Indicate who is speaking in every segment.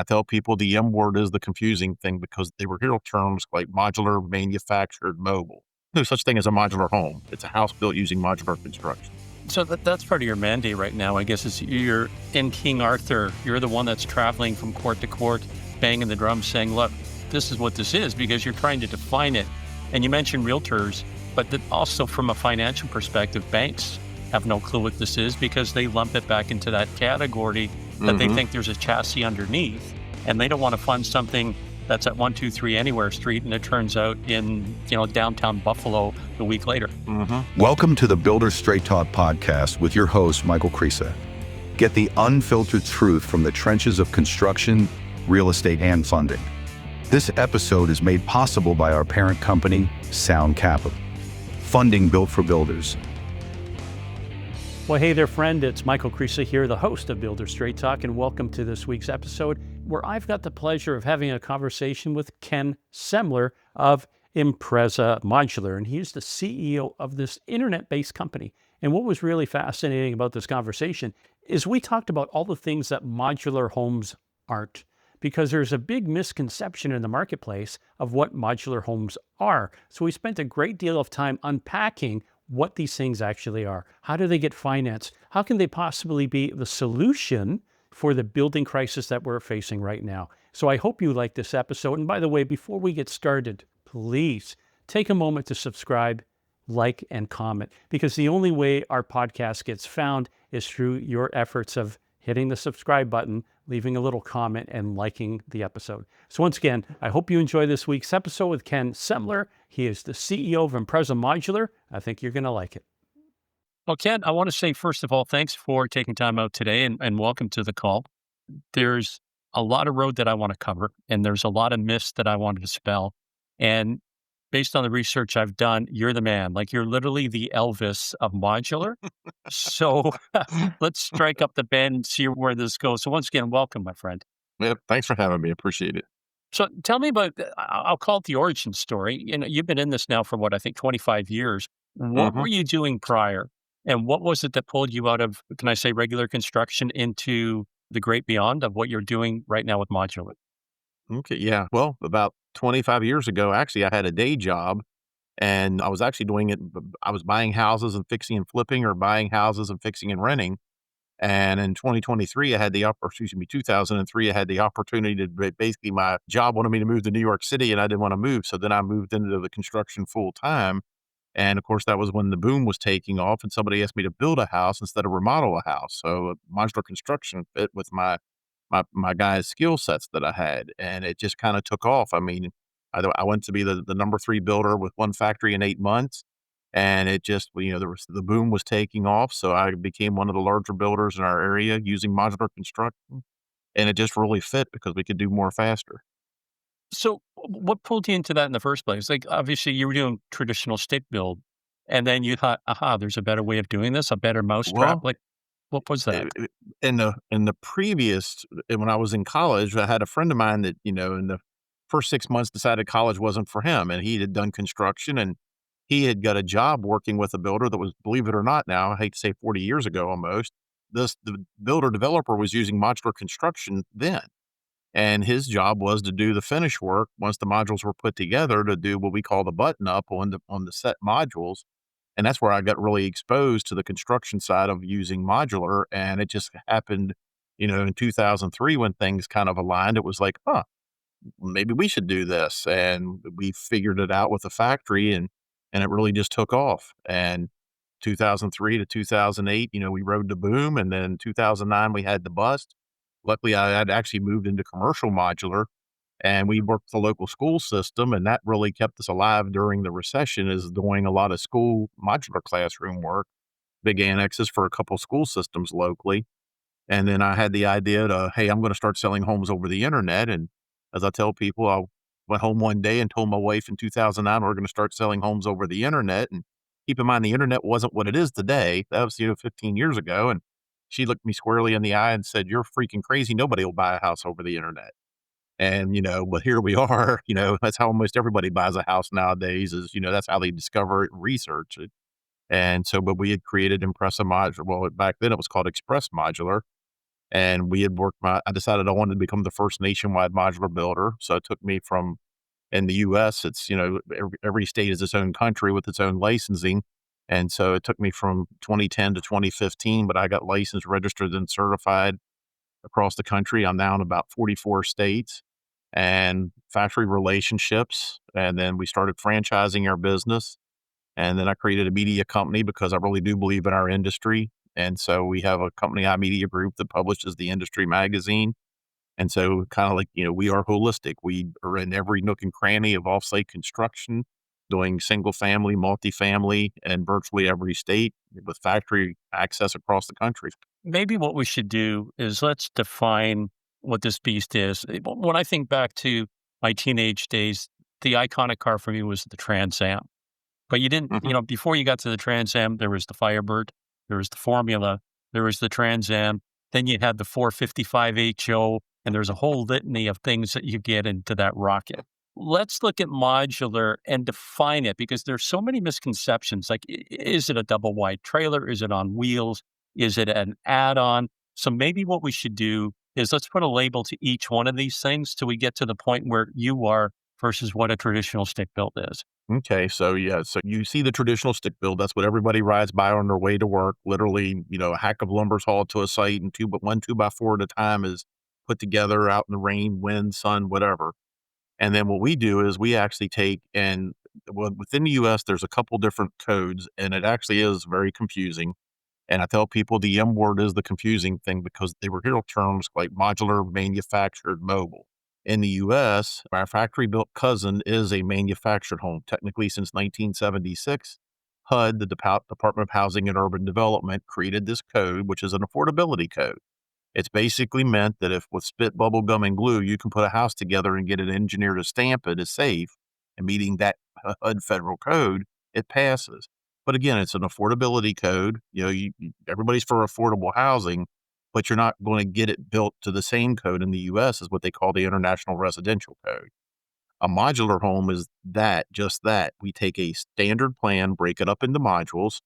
Speaker 1: I tell people the M word is the confusing thing because they were real terms like modular, manufactured, mobile. No such thing as a modular home. It's a house built using modular construction.
Speaker 2: So that's part of your mandate right now, I guess, is you're in King Arthur. You're the one that's traveling from court to court, banging the drum saying, look, this is what this is, because you're trying to define it. And you mentioned realtors, but also from a financial perspective, banks have no clue what this is because they lump it back into that category that they think there's a chassis underneath, and they don't want to fund something that's at 123 Anywhere Street, and it turns out in downtown Buffalo a week later.
Speaker 3: Welcome to the Builder Straight Talk podcast with your host, Michael Creasa. Get the unfiltered truth from the trenches of construction, real estate, and funding. This episode is made possible by our parent company, Sound Capital, funding built for builders.
Speaker 4: Well, hey there, friend. It's Michael Creasa here, the host of Builder Straight Talk, and welcome to this week's episode where I've got the pleasure of having a conversation with Ken Semler of Impresa Modular, and he's the CEO of this internet-based company. And what was really fascinating about this conversation is we talked about all the things that modular homes aren't, because there's a big misconception in the marketplace of what modular homes are. So we spent a great deal of time unpacking what these things actually are. How do they get financed? How can they possibly be the solution for the building crisis that we're facing right now? So I hope you like this episode. And by the way, before we get started, please take a moment to subscribe, like, and comment, because the only way our podcast gets found is through your efforts of hitting the subscribe button, leaving a little comment, and liking the episode. So once again, I hope you enjoy this week's episode with Ken Semler. He is the CEO of Impresa Modular. I think you're going to like it.
Speaker 2: Well, Ken, I want to say, first of all, thanks for taking time out today and welcome to the call. There's a lot of road that I want to cover, and there's a lot of myths that I want to dispel. And based on the research I've done, you're the man. Like, you're literally the Elvis of modular. So let's strike up the band and see where this goes. So once again, welcome, my friend.
Speaker 1: Yeah, thanks for having me. Appreciate it.
Speaker 2: So tell me about, I'll call it the origin story. You've been in this now for what, I think 25 years. What
Speaker 1: hmm
Speaker 2: were you doing prior? And what was it that pulled you out of, can I say, regular construction into the great beyond of what you're doing right now with modular?
Speaker 1: Okay. Yeah. Well, about 25 years ago, actually, I had a day job and I was actually doing it. I was buying houses and fixing and flipping, or buying houses and fixing and renting. And in 2023, I had the 2003, I had the opportunity to basically, my job wanted me to move to New York City and I didn't want to move. So then I moved into the construction full time. And of course, that was when the boom was taking off and somebody asked me to build a house instead of remodel a house. So modular construction fit with my guys' skill sets that I had. And it just kind of took off. I mean, I went to be the number 3 builder with one factory in 8 months. And it just, the boom was taking off. So I became one of the larger builders in our area using modular construction. And it just really fit because we could do more faster.
Speaker 2: So what pulled you into that in the first place? Like, obviously you were doing traditional stick build, and then you thought, aha, there's a better way of doing this, a better mousetrap.
Speaker 1: Well,
Speaker 2: Like, what was
Speaker 1: i-
Speaker 2: that?
Speaker 1: i- in the previous, when I was in college, I had a friend of mine that, in the first 6 months decided college wasn't for him. And he had done construction and he had got a job working with a builder that was, believe it or not now, I hate to say 40 years ago almost, the builder developer was using modular construction then. And his job was to do the finish work once the modules were put together, to do what we call the button up on the set modules. And that's where I got really exposed to the construction side of using modular. And it just happened, in 2003 when things kind of aligned. It was like, huh, maybe we should do this. And we figured it out with the factory, and it really just took off. And 2003 to 2008, we rode the boom. And then 2009, we had the bust. Luckily, I had actually moved into commercial modular, and we worked with the local school system, and that really kept us alive during the recession, is doing a lot of school modular classroom work, big annexes for a couple school systems locally. And then I had the idea to, hey, I'm going to start selling homes over the internet. And as I tell people, I went home one day and told my wife in 2009, we're going to start selling homes over the internet. And keep in mind, the internet wasn't what it is today. That was, 15 years ago. And she looked me squarely in the eye and said, you're freaking crazy. Nobody will buy a house over the internet. And, but here we are, that's how almost everybody buys a house nowadays is, that's how they discover it and research it. And so, but we had created Impresa Modular. Well, back then it was called Express Modular. And I decided I wanted to become the first nationwide modular builder. So it took me from, in the US, it's, every state is its own country with its own licensing. And so it took me from 2010 to 2015, but I got licensed, registered, and certified across the country. I'm now in about 44 states and factory relationships. And then we started franchising our business. And then I created a media company because I really do believe in our industry. And so we have a company, iMedia Group, that publishes the industry magazine. And so kind of like, we are holistic. We are in every nook and cranny of offsite construction, doing single family, multifamily, and virtually every state with factory access across the country.
Speaker 2: Maybe what we should do is let's define what this beast is. When I think back to my teenage days, the iconic car for me was the Trans Am. But you didn't,
Speaker 1: Hmm.
Speaker 2: before you got to the Trans Am, there was the Firebird, there was the Formula, there was the Trans Am, then you had the 455 HO, and there's a whole litany of things that you get into that rocket. Let's look at modular and define it because there's so many misconceptions. Like, is it a double wide trailer? Is it on wheels? Is it an add on? So maybe what we should do is let's put a label to each one of these things till we get to the point where you are versus what a traditional stick built is.
Speaker 1: Okay, so yeah, so you see the traditional stick build. That's what everybody rides by on their way to work. Literally, a hack of lumber is hauled to a site, and one 2x4 at a time is put together out in the rain, wind, sun, whatever. And then what we do is we actually take and, well, within the US, there's a couple different codes, and it actually is very confusing. And I tell people the M word is the confusing thing because they were real terms like modular, manufactured, mobile. In the US, our factory built cousin is a manufactured home, technically since 1976. HUD, the Department of Housing and Urban Development, created this code, which is an affordability code. It's basically meant that if with spit, bubble gum, and glue, you can put a house together and get an engineer to stamp it as safe and meeting that HUD federal code, it passes. But again, it's an affordability code. Everybody's for affordable housing, but you're not going to get it built to the same code in the US as what they call the International Residential Code. A modular home is that, just that. We take a standard plan, break it up into modules,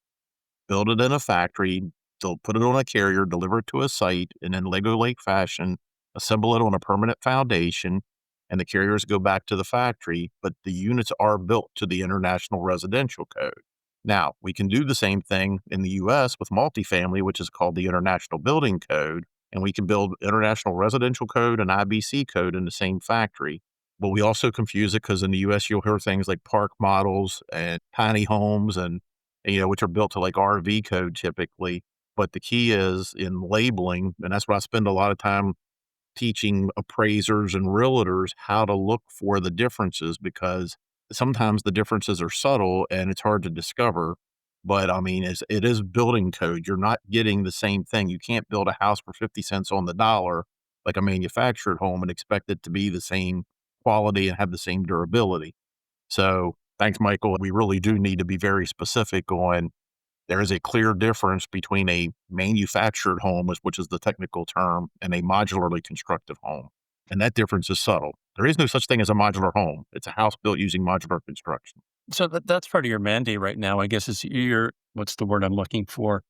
Speaker 1: build it in a factory. They'll put it on a carrier, deliver it to a site, and in Lego Lake fashion, assemble it on a permanent foundation, and the carriers go back to the factory, but the units are built to the International Residential Code. Now, we can do the same thing in the US with multifamily, which is called the International Building Code, and we can build International Residential Code and IBC code in the same factory. But we also confuse it because in the US, you'll hear things like park models and tiny homes and which are built to like RV code typically. But the key is in labeling, and that's what I spend a lot of time teaching appraisers and realtors how to look for the differences because sometimes the differences are subtle and it's hard to discover. But I mean, it is building code. You're not getting the same thing. You can't build a house for 50 cents on the dollar like a manufactured home and expect it to be the same quality and have the same durability. So thanks, Michael. We really do need to be very specific on there is a clear difference between a manufactured home, which is the technical term, and a modularly constructed home. And that difference is subtle. There is no such thing as a modular home. It's a house built using modular construction.
Speaker 2: So that's part of your mandate right now, I guess, is you're, what's the word I'm looking for?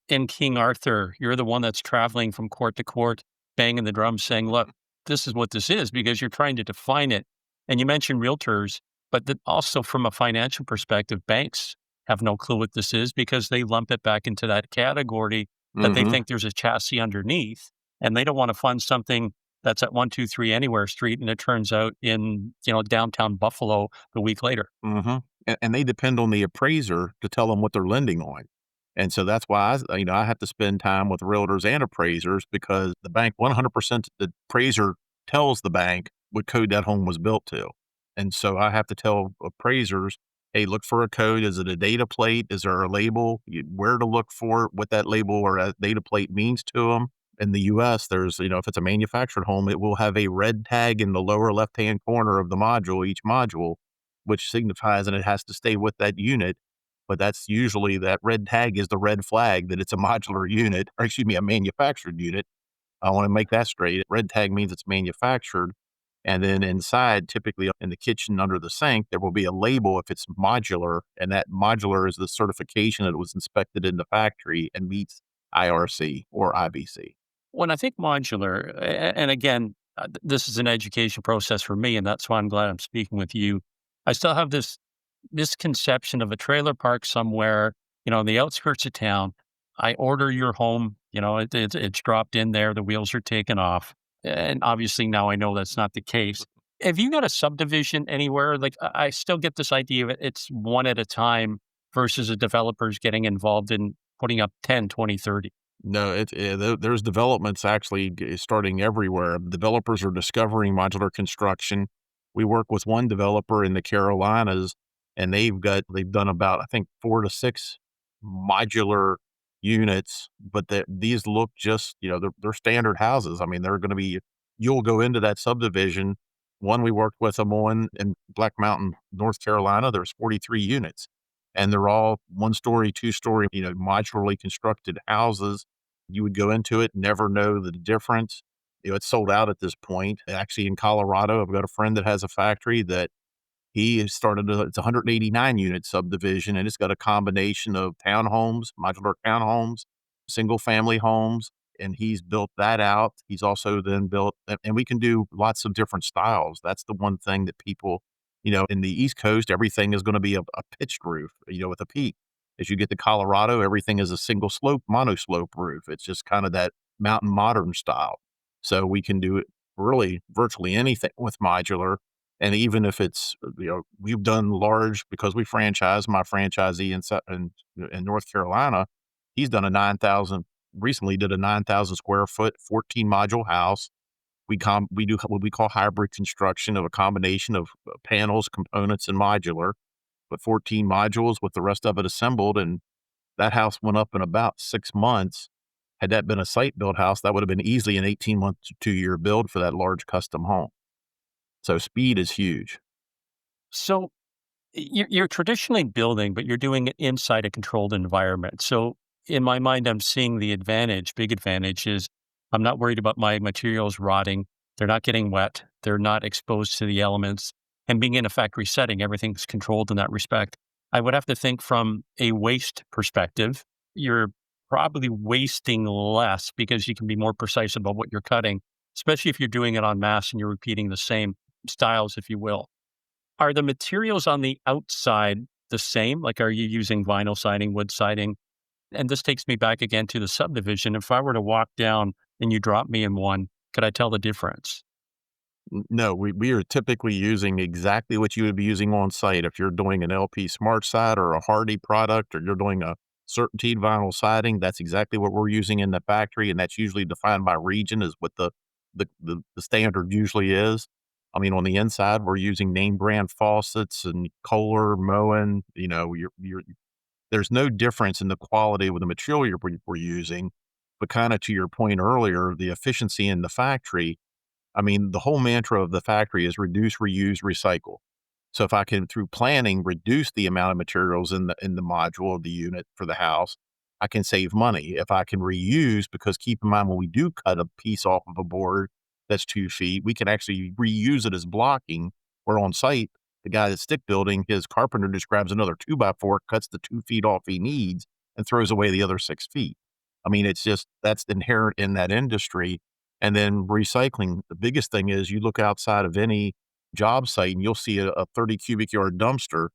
Speaker 2: In King Arthur, you're the one that's traveling from court to court, banging the drum saying, look, this is what this is because you're trying to define it. And you mentioned realtors, but also from a financial perspective, banks have no clue what this is because they lump it back into that category that they
Speaker 1: Hmm.
Speaker 2: think there's a chassis underneath. And they don't want to fund something that's at 123 Anywhere Street and it turns out in, downtown Buffalo the week later.
Speaker 1: Hmm. And they depend on the appraiser to tell them what they're lending on. And so that's why I have to spend time with realtors and appraisers because the bank 100% the appraiser tells the bank what code that home was built to. And so I have to tell appraisers, hey, look for a code. Is it a data plate? Is there a label? Where to look for it, what that label or that data plate means to them. In the US, there's, if it's a manufactured home, it will have a red tag in the lower left-hand corner of the module, each module, which signifies and it has to stay with that unit. But that's usually that red tag is the red flag that it's a modular unit, or excuse me, a manufactured unit. I want to make that straight. Red tag means it's manufactured. And then inside, typically in the kitchen under the sink, there will be a label if it's modular. And that modular is the certification that it was inspected in the factory and meets IRC or IBC.
Speaker 2: When I think modular, and again, this is an education process for me, and that's why I'm glad I'm speaking with you. I still have this misconception of a trailer park somewhere, on the outskirts of town. I order your home, it's dropped in there, the wheels are taken off. And obviously now I know that's not the case. Have you got a subdivision anywhere? Like I still get this idea of it's one at a time versus a developer's getting involved in putting up 10, 20, 30.
Speaker 1: No, there's developments actually starting everywhere. Developers are discovering modular construction. We work with one developer in the Carolinas, and they've done about, I think, 4 to 6 modular units, but these look just, they're standard houses. I mean, they're going to be. You'll go into that subdivision. One we worked with them on in Black Mountain, North Carolina. There's 43 units, and they're all 1 story, 2 story, modularly constructed houses. You would go into it, never know the difference. It's sold out at this point. Actually, in Colorado, I've got a friend that has a factory that he has it's a 189 unit subdivision, and it's got a combination of townhomes, modular townhomes, single family homes, and he's built that out. He's also then built, and we can do lots of different styles. That's the one thing that people, in the East Coast, everything is going to be a pitched roof, with a peak. As you get to Colorado, everything is a single slope, monoslope roof. It's just kind of that mountain modern style. So we can do it really virtually anything with modular. And even if it's, we've done large because we franchise, my franchisee in North Carolina, he's done recently did a 9,000 square foot, 14 module house. We do what we call hybrid construction of a combination of panels, components, and modular, but 14 modules with the rest of it assembled. And that house went up in about 6 months. Had that been a site built house, that would have been easily an 18-month to 2 year build for that large custom home. So speed is huge.
Speaker 2: So you're traditionally building, but you're doing it inside a controlled environment. So in my mind, I'm seeing the big advantage is I'm not worried about my materials rotting. They're not getting wet. They're not exposed to the elements. And being in a factory setting, everything's controlled in that respect. I would have to think from a waste perspective, you're probably wasting less because you can be more precise about what you're cutting, especially if you're doing it en masse and you're repeating the same styles, if you will. Are the materials on the outside the same? Like, are you using vinyl siding, wood siding? And this takes me back again to the subdivision. If I were to walk down and you drop me in one, could I tell the difference?
Speaker 1: No, we are typically using exactly what you would be using on site. If you're doing an LP Smart Side or a Hardy product, or you're doing a CertainTeed vinyl siding, that's exactly what we're using in the factory, and that's usually defined by region is what the standard usually is. I mean, on the inside, we're using name brand faucets and Kohler, Moen. There's no difference in the quality with the material we're using, but kind of to your point earlier, the efficiency in the factory. I mean, the whole mantra of the factory is reduce, reuse, recycle. So if I can, through planning, reduce the amount of materials in the module of the unit for the house, I can save money. If I can reuse, because keep in mind when we do cut a piece off of a board that's 2 feet, we can actually reuse it as blocking. Where on site, the guy that's stick building, his carpenter just grabs another 2x4, cuts the 2 feet off he needs, and throws away the other 6 feet. I mean, it's just that's inherent in that industry. And then recycling, the biggest thing is you look outside of any job site and you'll see a 30 cubic yard dumpster,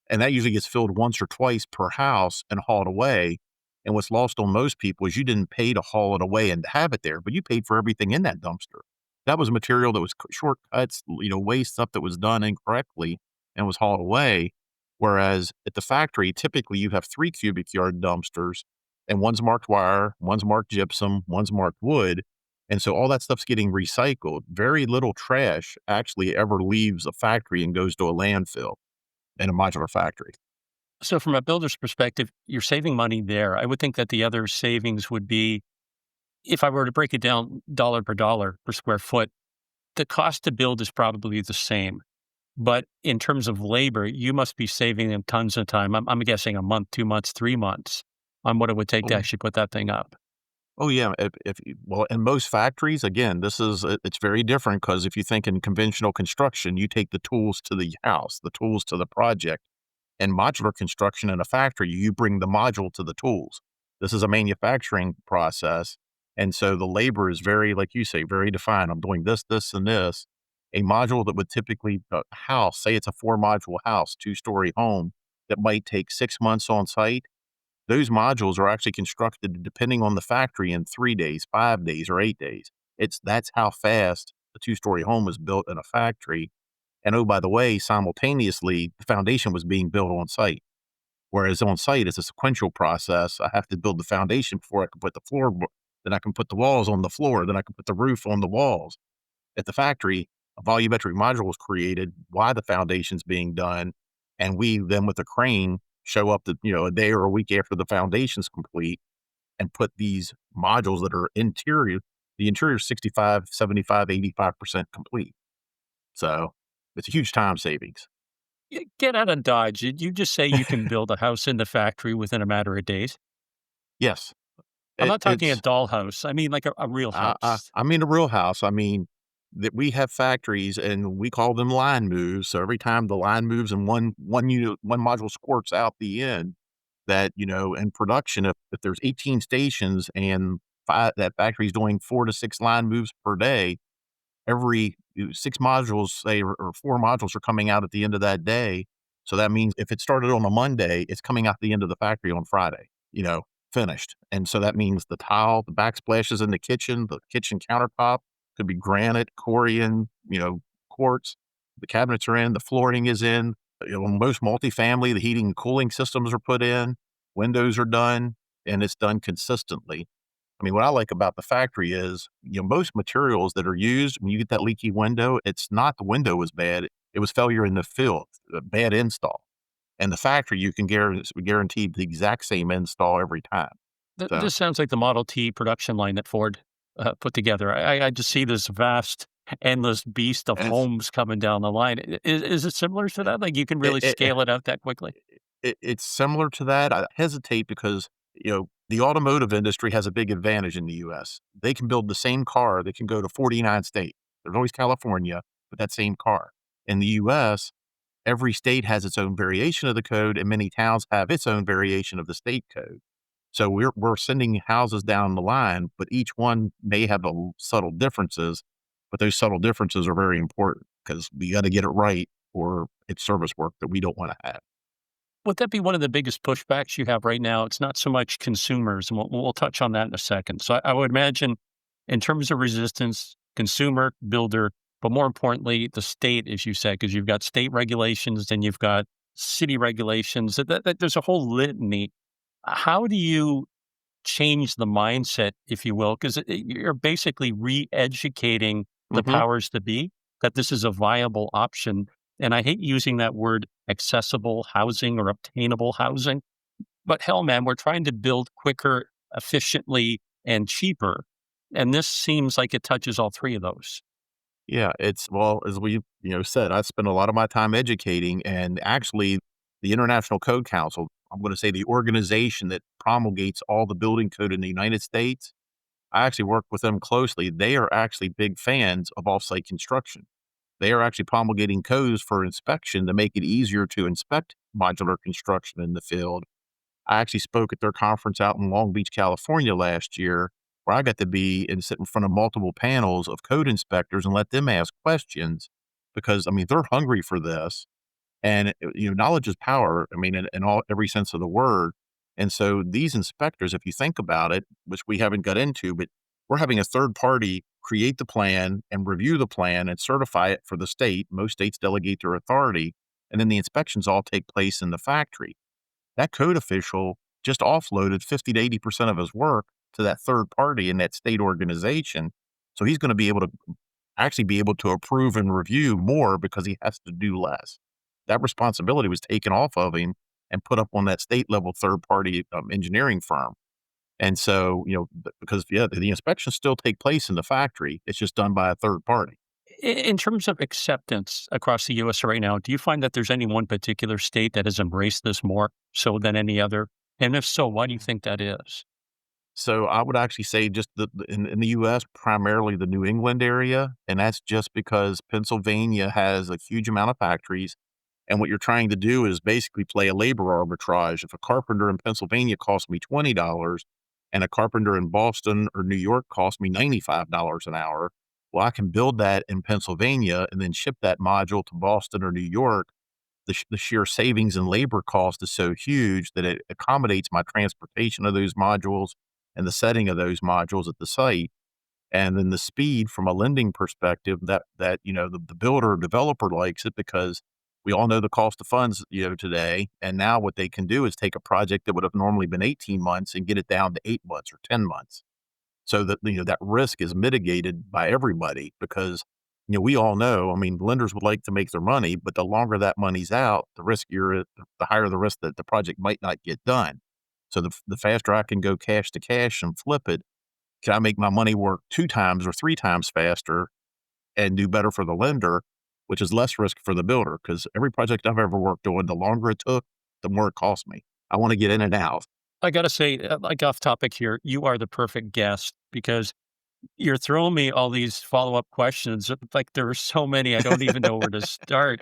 Speaker 1: and that usually gets filled once or twice per house and hauled away. And what's lost on most people is you didn't pay to haul it away and to have it there, but you paid for everything in that dumpster. That was material that was shortcuts, waste, stuff that was done incorrectly and was hauled away. Whereas at the factory, typically you have 3 cubic yard dumpsters, and one's marked wire, one's marked gypsum, one's marked wood. And so all that stuff's getting recycled. Very little trash actually ever leaves a factory and goes to a landfill in a modular factory.
Speaker 2: So from a builder's perspective, you're saving money there. I would think that the other savings would be, if I were to break it down dollar per square foot, the cost to build is probably the same. But in terms of labor, you must be saving them tons of time. I'm guessing a month, 2 months, 3 months on what it would take to
Speaker 1: Oh,
Speaker 2: actually put that thing up.
Speaker 1: oh yeah. Well, in most factories, again, it's very different because if you think in conventional construction, you take the tools to the house, the tools to the project. In modular construction in a factory, you bring the module to the tools. This is a manufacturing process. And so the labor is very, like you say, very defined. I'm doing this, this, and this. A module that would typically, a house, say it's a 4 module house, 2-story home that might take 6 months on site. Those modules are actually constructed depending on the factory in 3 days, 5 days, or 8 days. That's how fast a 2-story home was built in a factory. And oh, by the way, simultaneously, the foundation was being built on site. Whereas on site, it's a sequential process. I have to build the foundation before I can put the floor, then I can put the walls on the floor, then I can put the roof on the walls. At the factory, a volumetric module is created while the foundation's being done, and we then with a crane show up a day or a week after the foundation's complete and put these modules that are interior. The interior is 65, 75, 85% complete. So it's a huge time savings.
Speaker 2: Get out of Dodge. Did you just say you can build a house in the factory within a matter of days?
Speaker 1: Yes,
Speaker 2: I'm not talking a
Speaker 1: it's
Speaker 2: dollhouse. I mean, like a real house.
Speaker 1: I mean, a real house. I mean, that we have factories and we call them line moves. So every time the line moves and one module squirts out the end, that in production, if there's 18 stations and that factory's doing 4 to 6 line moves per day, every 6 modules, say, or 4 modules are coming out at the end of that day. So that means if it started on a Monday, it's coming out the end of the factory on Friday, finished. And so that means the tile, the backsplashes in the kitchen countertop could be granite, Corian, quartz. The cabinets are in, the flooring is in. Most multifamily, the heating and cooling systems are put in, windows are done, and it's done consistently. I mean, what I like about the factory is, most materials that are used when you get that leaky window, it's not the window was bad. It was failure in the field, a bad install. And the factory, you can guarantee the exact same install every time. So
Speaker 2: This sounds like the Model T production line that Ford put together. I just see this vast, endless beast of
Speaker 1: it's,
Speaker 2: homes coming down the line. Is it similar to that? Like you can
Speaker 1: it,
Speaker 2: really
Speaker 1: it,
Speaker 2: scale it out that quickly?
Speaker 1: it's similar to that. I hesitate because, the automotive industry has a big advantage in the US. They can build the same car that can go to 49 states. There's always California, but that same car. In the US, every state has its own variation of the code, and many towns have its own variation of the state code. So we're sending houses down the line, but each one may have subtle differences, but those subtle differences are very important because we got to get it right, or it's service work that we don't want to have.
Speaker 2: Would that be one of the biggest pushbacks you have right now? It's not so much consumers, and we'll touch on that in a second. So I would imagine, in terms of resistance, consumer, builder, but more importantly, the state, as you said, because you've got state regulations, then you've got city regulations. There's a whole litany. How do you change the mindset, if you will? Because you're basically re-educating the
Speaker 1: Hmm.
Speaker 2: powers that be that this is a viable option. And I hate using that word accessible housing or obtainable housing, but hell, man, we're trying to build quicker, efficiently, and cheaper. And this seems like it touches all three of those.
Speaker 1: Yeah, well, as we said, I spend a lot of my time educating, and actually, the International Code Council, I'm going to say the organization that promulgates all the building code in the United States, I actually work with them closely. They are actually big fans of off-site construction. They are actually promulgating codes for inspection to make it easier to inspect modular construction in the field. I actually spoke at their conference out in Long Beach, California last year, where I got to be and sit in front of multiple panels of code inspectors and let them ask questions because, I mean, they're hungry for this. And, knowledge is power. I mean, in every sense of the word. And so these inspectors, if you think about it, which we haven't got into, but we're having a third party create the plan and review the plan and certify it for the state. Most states delegate their authority, and then the inspections all take place in the factory. That code official just offloaded 50 to 80% of his work to that third party in that state organization. So he's going to be able to actually be able to approve and review more because he has to do less. That responsibility was taken off of him and put up on that state level third party engineering firm. And so, because the inspections still take place in the factory, it's just done by a third party.
Speaker 2: In terms of acceptance across the US right now, do you find that there's any one particular state that has embraced this more so than any other? And if so, why do you think that is?
Speaker 1: So I would actually say just in the US, primarily the New England area. And that's just because Pennsylvania has a huge amount of factories. And what you're trying to do is basically play a labor arbitrage. If a carpenter in Pennsylvania costs me $20 and a carpenter in Boston or New York costs me $95 an hour. Well, I can build that in Pennsylvania and then ship that module to Boston or New York. The sheer savings in labor cost is so huge that it accommodates my transportation of those modules and the setting of those modules at the site. And then the speed from a lending perspective that the builder or developer likes it because we all know the cost of funds, today. And now what they can do is take a project that would have normally been 18 months and get it down to 8 months or 10 months. So that, that risk is mitigated by everybody because, we all know, I mean, lenders would like to make their money, but the longer that money's out, the riskier, the higher the risk that the project might not get done. So the faster I can go cash to cash and flip it, can I make my money work 2 times or 3 times faster and do better for the lender, which is less risk for the builder? Because every project I've ever worked on, the longer it took, the more it cost me. I want to get in and out.
Speaker 2: I got to say, like off topic here, you are the perfect guest because you're throwing me all these follow-up questions. Like there are so many, I don't even know where to start.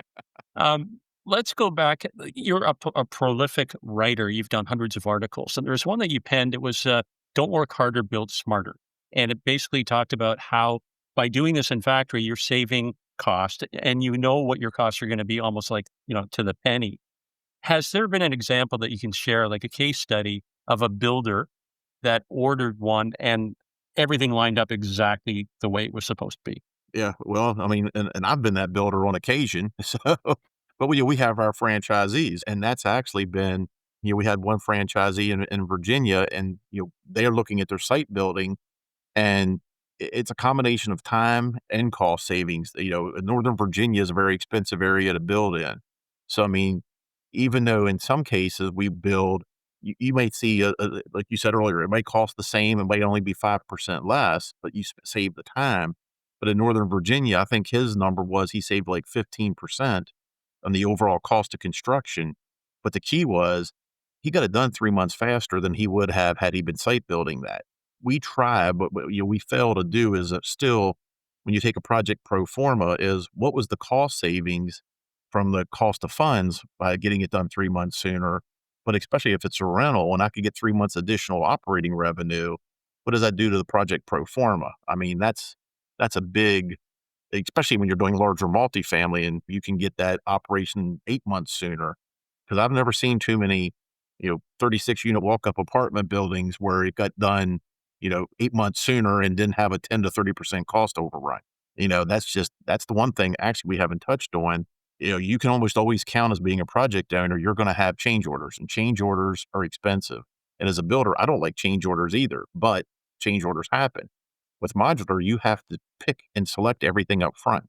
Speaker 2: Let's go back. You're a prolific writer. You've done hundreds of articles, and there's one that you penned. It was "Don't Work Harder, Build Smarter," and it basically talked about how by doing this in factory, you're saving cost, and you know what your costs are going to be, almost like to the penny. Has there been an example that you can share, like a case study of a builder that ordered one and everything lined up exactly the way it was supposed to be?
Speaker 1: Yeah, well, I mean, and I've been that builder on occasion. So, but we have our franchisees, and that's actually been, we had one franchisee in Virginia, and they're looking at their site building, and it's a combination of time and cost savings. Northern Virginia is a very expensive area to build in. So, I mean, even though in some cases we build, you might see, like you said earlier, it might cost the same, it might only be 5% less, but you save the time. But in Northern Virginia, I think his number was he saved like 15% on the overall cost of construction. But the key was he got it done 3 months faster than he would have had he been site building that. We try, but we fail to do is still, when you take a project pro forma, is what was the cost savings from the cost of funds by getting it done 3 months sooner. But especially if it's a rental and I could get 3 months additional operating revenue, what does that do to the project pro forma? I mean, that's a big, especially when you're doing larger multifamily and you can get that operation 8 months sooner. Because I've never seen too many, 36 unit walk up apartment buildings where it got done, 8 months sooner and didn't have a 10 to 30% cost overrun. That's the one thing actually we haven't touched on. You can almost always count as being a project owner, you're going to have change orders, and change orders are expensive. And as a builder, I don't like change orders either, but change orders happen. With modular, you have to pick and select everything up front.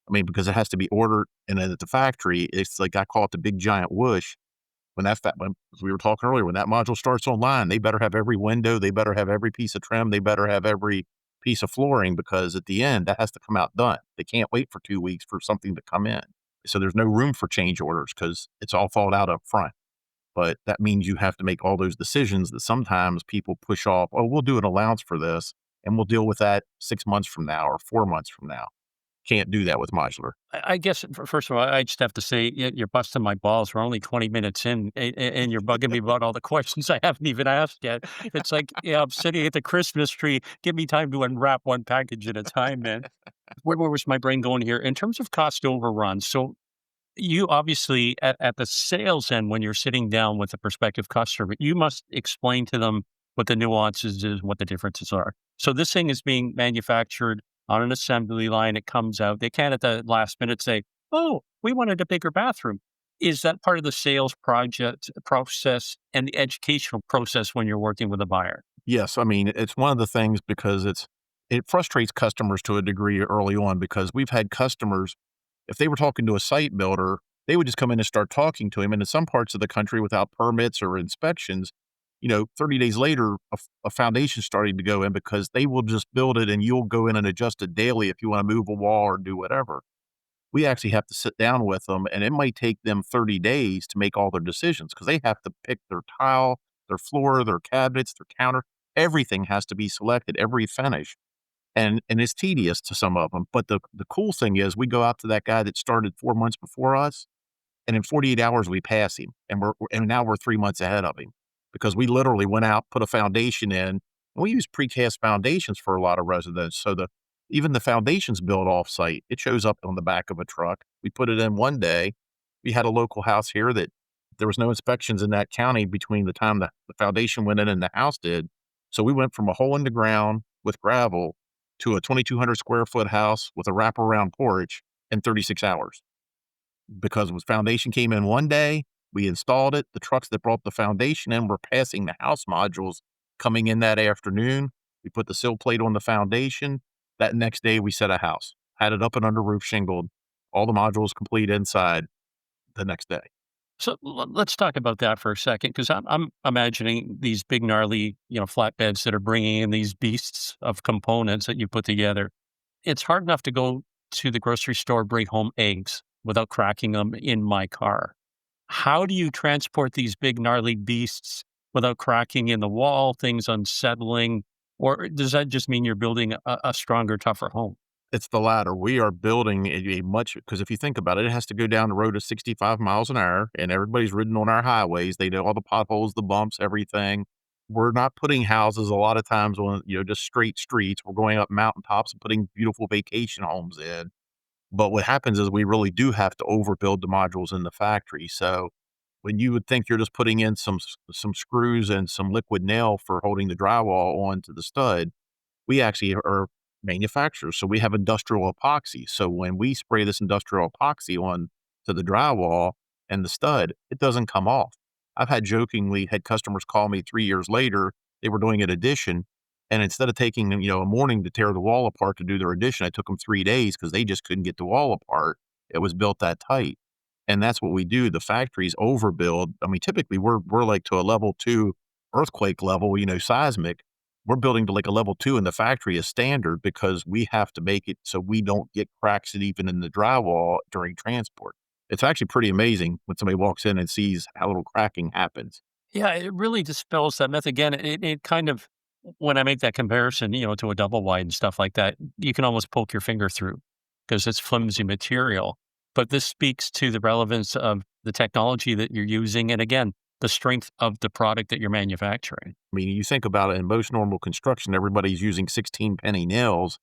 Speaker 1: I mean, because it has to be ordered, and then at the factory, it's like I call it the big giant whoosh. When as we were talking earlier, when that module starts online, they better have every window, they better have every piece of trim, they better have every piece of flooring, because at the end, that has to come out done. They can't wait for 2 weeks for something to come in. So there's no room for change orders because it's all thought out up front. But that means you have to make all those decisions that sometimes people push off. Oh, we'll do an allowance for this and we'll deal with that 6 months from now or 4 months from now. Can't do that with modular.
Speaker 2: I guess, first of all, I just have to say, you're busting my balls. We're only 20 minutes in, and you're bugging me about all the questions I haven't even asked yet. It's like, yeah, I'm sitting at the Christmas tree. Give me time to unwrap one package at a time, man. Where was my brain going here? In terms of cost overruns, so you obviously, at the sales end, when you're sitting down with a prospective customer, you must explain to them what the nuances is, what the differences are. So this thing is being manufactured on an assembly line. It comes out. They can't at the last minute say, "Oh, we wanted a bigger bathroom." Is that part of the sales project process and the educational process when you're working with a buyer?
Speaker 1: Yes, I mean, it's one of the things because it frustrates customers to a degree early on, because we've had customers, if they were talking to a site builder, they would just come in and start talking to him. And in some parts of the country, without permits or inspections, 30 days later, a foundation starting to go in, because they will just build it and you'll go in and adjust it daily if you want to move a wall or do whatever. We actually have to sit down with them, and it might take them 30 days to make all their decisions because they have to pick their tile, their floor, their cabinets, their counter. Everything has to be selected, every finish. And it's tedious to some of them. But the cool thing is we go out to that guy that started 4 months before us, and in 48 hours we pass him, and now we're 3 months ahead of him because we literally went out, put a foundation in, and we use precast foundations for a lot of residents. So even the foundation's built off site. It shows up on the back of a truck. We put it in one day. We had a local house here that there was no inspections in that county between the time the foundation went in and the house did. So we went from a hole in the ground with gravel to a 2,200 square foot house with a wraparound porch in 36 hours because the foundation came in one day. We installed it. The trucks that brought the foundation in were passing the house modules coming in that afternoon. We put the sill plate on the foundation. That next day, we set a house, had it up and under roof shingled, all the modules complete inside the next day.
Speaker 2: So let's talk about that for a second, because I'm imagining these big gnarly, flatbeds that are bringing in these beasts of components that you put together. It's hard enough to go to the grocery store, bring home eggs without cracking them in my car. How do you transport these big gnarly beasts without cracking in the wall, things unsettling? Or does that just mean you're building a stronger, tougher home?
Speaker 1: It's the latter. We are building a much because if you think about it, it has to go down the road at 65 miles an hour, and everybody's ridden on our highways. They know all the potholes, the bumps, everything. We're not putting houses a lot of times on, just straight streets. We're going up mountaintops and putting beautiful vacation homes in. But what happens is we really do have to overbuild the modules in the factory. So when you would think you're just putting in some screws and some liquid nail for holding the drywall onto the stud, we actually are manufacturers. So we have industrial epoxy. So when we spray this industrial epoxy on to the drywall and the stud, it doesn't come off. I've jokingly had customers call me 3 years later. They were doing an addition. And instead of taking them, a morning to tear the wall apart to do their addition, I took them 3 days because they just couldn't get the wall apart. It was built that tight. And that's what we do. The factories overbuild. I mean, typically we're like to a level 2 earthquake level, seismic. We're building to like a level 2 in the factory as standard because we have to make it so we don't get cracks even in the drywall during transport. It's actually pretty amazing when somebody walks in and sees how little cracking happens.
Speaker 2: Yeah, it really dispels that myth. Again, it kind of, when I make that comparison, to a double wide and stuff like that, you can almost poke your finger through because it's flimsy material. But this speaks to the relevance of the technology that you're using. And again, the strength of the product that you're manufacturing.
Speaker 1: I mean, you think about it in most normal construction, everybody's using 16 penny nails,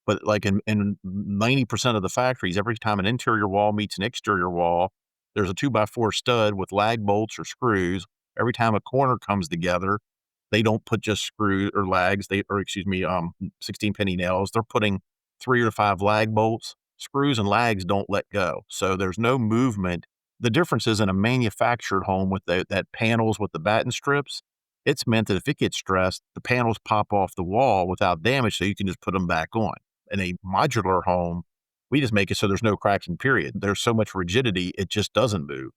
Speaker 1: but like in 90% of the factories, every time an interior wall meets an exterior wall, there's a 2x4 stud with lag bolts or screws. Every time a corner comes together, they don't put just screws or lags, 16 penny nails. They're putting 3 or 5 lag bolts. Screws and lags don't let go. So there's no movement. The difference is in a manufactured home with that panels with the batten strips, it's meant that if it gets stressed, the panels pop off the wall without damage so you can just put them back on. In a modular home, we just make it so there's no cracking, period. There's so much rigidity, it just doesn't move.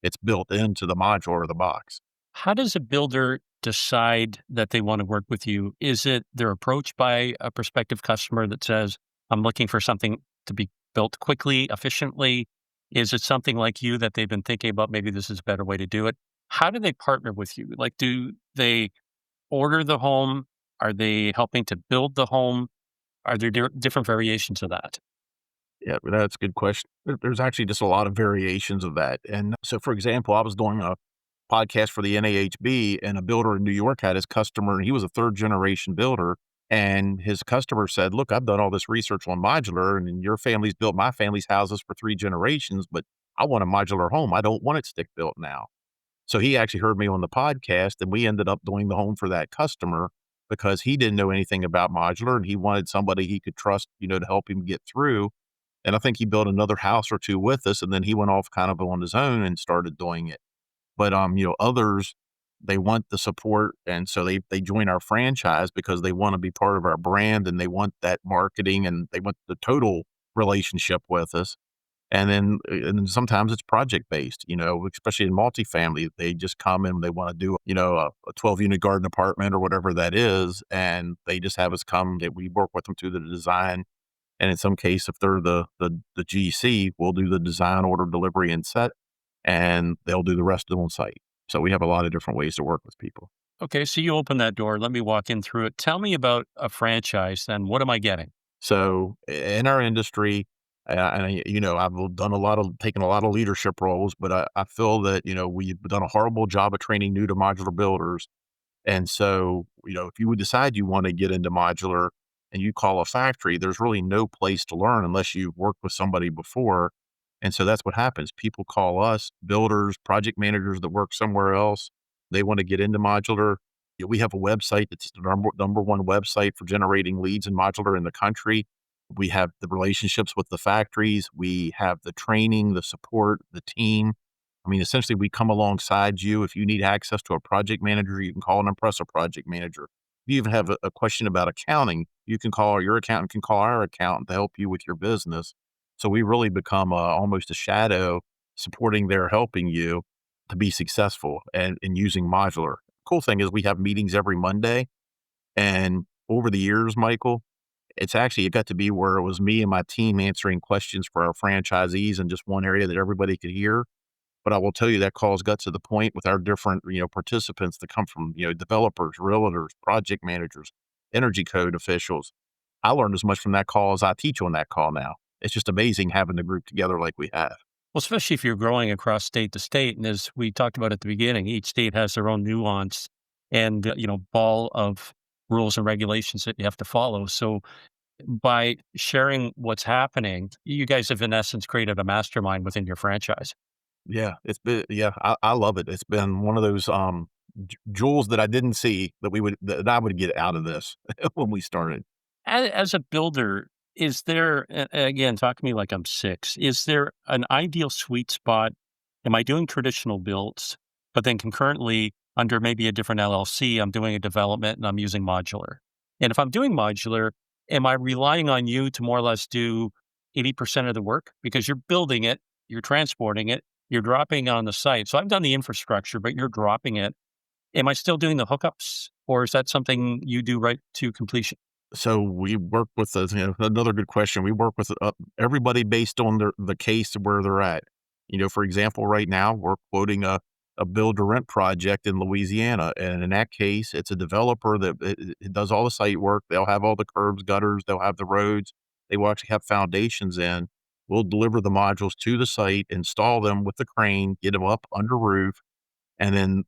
Speaker 1: It's built into the module or the box.
Speaker 2: How does a builder decide that they want to work with you? Is it they're approached by a prospective customer that says, I'm looking for something to be built quickly, efficiently? Is it something like you that they've been thinking about, maybe this is a better way to do it? How do they partner with you? Like, do they order the home? Are they helping to build the home? Are there different variations of that?
Speaker 1: Yeah, that's a good question. There's actually just a lot of variations of that. And so, for example, I was doing a podcast for the NAHB, and a builder in New York had his customer, and he was a third generation builder. And his customer said, look, I've done all this research on modular, and your family's built my family's houses for 3 generations, but I want a modular home. I don't want it stick built now. So he actually heard me on the podcast, and we ended up doing the home for that customer because he didn't know anything about modular and he wanted somebody he could trust, to help him get through. And I think he built another house or two with us, and then he went off kind of on his own and started doing it. But, others, they want the support, and so they join our franchise because they wanna be part of our brand, and they want that marketing, and they want the total relationship with us. And then sometimes it's project-based, especially in multifamily. They just come and they wanna do, a 12-unit garden apartment or whatever that is, and they just have us come, that we work with them through the design, and in some case, if they're the GC, we'll do the design, order, delivery, and set, and they'll do the rest on site. So we have a lot of different ways to work with people.
Speaker 2: Okay, so you open that door. Let me walk in through it. Tell me about a franchise then. What am I getting?
Speaker 1: So in our industry, I've taken a lot of leadership roles, but I feel that, we've done a horrible job of training new to modular builders. And so, if you would decide you want to get into modular and you call a factory, there's really no place to learn unless you've worked with somebody before. And so that's what happens. People call us builders, project managers that work somewhere else. They want to get into modular. We have a website that's the number one website for generating leads in modular in the country. We have the relationships with the factories. We have the training, the support, the team. I mean, essentially, we come alongside you. If you need access to a project manager, you can call an Impresa project manager. If you even have a question about accounting, you can call your accountant, can call our accountant to help you with your business. So we really become almost a shadow supporting their helping you to be successful and using modular. Cool thing is we have meetings every Monday. And over the years, Michael, it got to be where it was me and my team answering questions for our franchisees in just one area that everybody could hear. But I will tell you that calls got to the point with our different, participants that come from, developers, realtors, project managers, energy code officials. I learned as much from that call as I teach on that call now. It's just amazing having the group together like we have.
Speaker 2: Well, especially if you're growing across state to state. And as we talked about at the beginning, each state has their own nuance and, ball of rules and regulations that you have to follow. So by sharing what's happening, you guys have in essence created a mastermind within your franchise.
Speaker 1: I love it. It's been one of those jewels that I didn't see that I would get out of this when we started.
Speaker 2: As a builder, is there, again, talk to me like I'm six, is there an ideal sweet spot? Am I doing traditional builds, but then concurrently under maybe a different LLC, I'm doing a development and I'm using modular? And if I'm doing modular, am I relying on you to more or less do 80% of the work because you're building it, you're transporting it, you're dropping it on the site? So I've done the infrastructure, but you're dropping it. Am I still doing the hookups or is that something you do right to completion?
Speaker 1: So we work with another good question. We work with everybody based on the case of where they're at. For example, right now we're quoting a build to rent project in Louisiana, and in that case, it's a developer that it does all the site work. They'll have all the curbs, gutters, they'll have the roads. They will actually have foundations in. We'll deliver the modules to the site, install them with the crane, get them up under roof, and then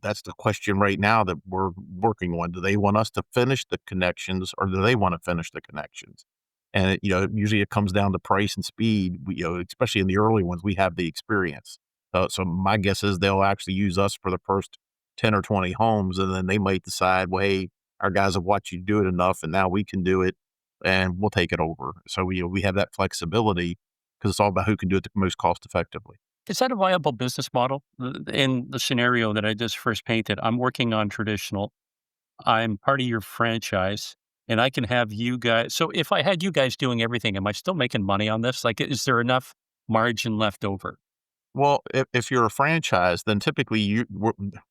Speaker 1: that's the question right now that we're working on. Do they want us to finish the connections or do they want to finish the connections? And usually it comes down to price and speed. Especially in the early ones, we have the experience. So my guess is they'll actually use us for the first 10 or 20 homes. And then they might decide, well, hey, our guys have watched you do it enough and now we can do it and we'll take it over. So we have that flexibility because it's all about who can do it the most cost effectively.
Speaker 2: Is that a viable business model? In the scenario that I just first painted, I'm working on traditional. I'm part of your franchise and I can have you guys. So if I had you guys doing everything, am I still making money on this? Like, is there enough margin left over?
Speaker 1: Well, if you're a franchise, then typically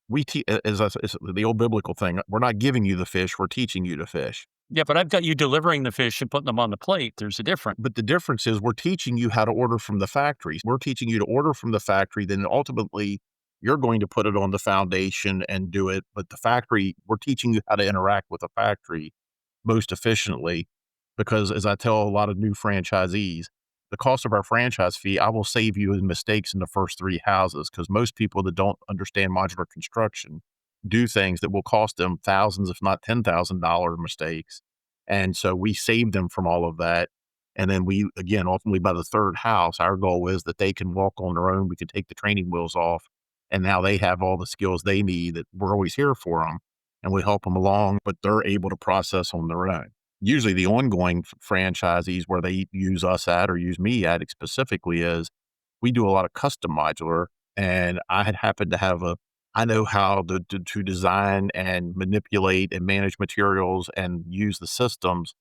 Speaker 1: we teach as the old biblical thing. We're not giving you the fish; we're teaching you to fish.
Speaker 2: Yeah, but I've got you delivering the fish and putting them on the plate. There's a difference.
Speaker 1: But the difference is we're teaching you how to order from the factories. We're teaching you to order from the factory. Then ultimately, you're going to put it on the foundation and do it. But the factory, we're teaching you how to interact with the factory most efficiently. Because as I tell a lot of new franchisees, the cost of our franchise fee, I will save you in mistakes in the first three houses because most people that don't understand modular construction do things that will cost them thousands, if not $10,000 mistakes. And so we save them from all of that. And then again, ultimately by the third house, our goal is that they can walk on their own. We can take the training wheels off. And now they have all the skills they need that we're always here for them. And we help them along, but they're able to process on their own. Usually the ongoing franchisees where they use us at or use me at specifically is we do a lot of custom modular. And I had happened to have I know how to design and manipulate and manage materials and use the systems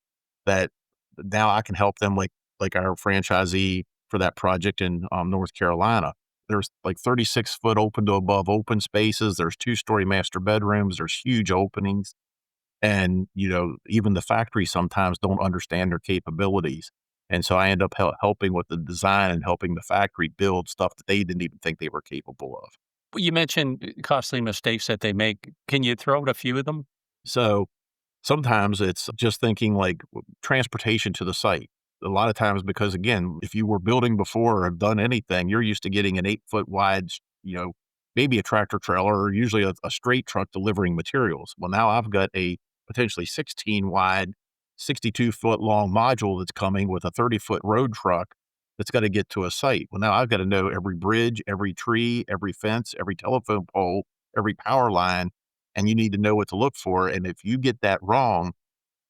Speaker 1: that now I can help them like our franchisee for that project in North Carolina. There's like 36-foot open to above open spaces. There's 2-story master bedrooms. There's huge openings. And, even the factory sometimes don't understand their capabilities. And so I end up helping with the design and helping the factory build stuff that they didn't even think they were capable of.
Speaker 2: Well, you mentioned costly mistakes that they make. Can you throw out a few of them?
Speaker 1: So sometimes it's just thinking like transportation to the site. a lot of times because, again, if you were building before or have done anything, you're used to getting an 8-foot wide, maybe a tractor trailer or usually a straight truck delivering materials. Well, now I've got a potentially 16 wide, 62-foot long module that's coming with a 30-foot road truck that's got to get to a site. Well, now I've got to know every bridge, every tree, every fence, every telephone pole, every power line, and you need to know what to look for. And if you get that wrong,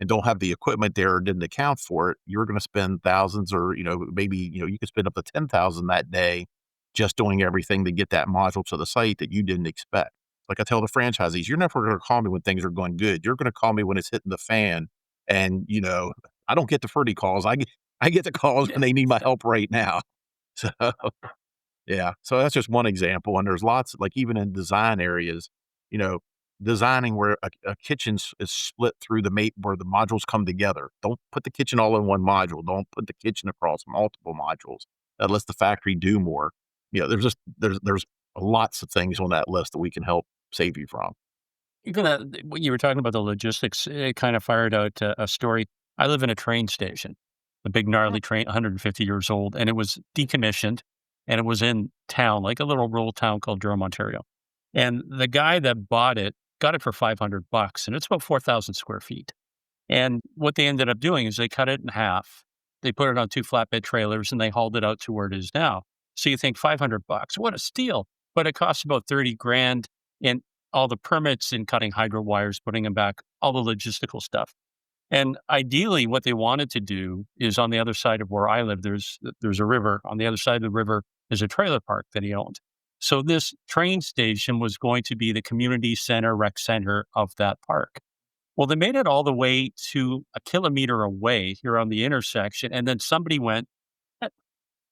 Speaker 1: and don't have the equipment there or didn't account for it, you're going to spend thousands or, maybe, you could spend up to 10,000 that day just doing everything to get that module to the site that you didn't expect. Like I tell the franchisees, you're never going to call me when things are going good. You're going to call me when it's hitting the fan. And, I don't get the pretty calls. I get the calls when
Speaker 2: Yeah.
Speaker 1: they need my help right now. So yeah. So that's just one example. And there's lots, like even in design areas, you know, designing where a kitchen is split through where the modules come together. Don't put the kitchen all in one module. Don't put the kitchen across multiple modules. That lets the factory do more. There's lots of things on that list that we can help save you from.
Speaker 2: Even when you were talking about the logistics, it kind of fired out a story. I live in a train station, a big gnarly train, 150 years old, and it was decommissioned, and it was in town, like a little rural town called Durham, Ontario. And the guy that bought it got it for $500, and it's about 4,000 square feet. And what they ended up doing is they cut it in half. They put it on 2 flatbed trailers and they hauled it out to where it is now. So you think $500, what a steal. But it costs about 30 grand in all the permits and cutting hydro wires, putting them back, all the logistical stuff. And ideally what they wanted to do is on the other side of where I live, there's a river. On the other side of the river is a trailer park that he owned. So this train station was going to be the community center, rec center of that park. Well, they made it all the way to a kilometer away here on the intersection, and then somebody went, "Eh,"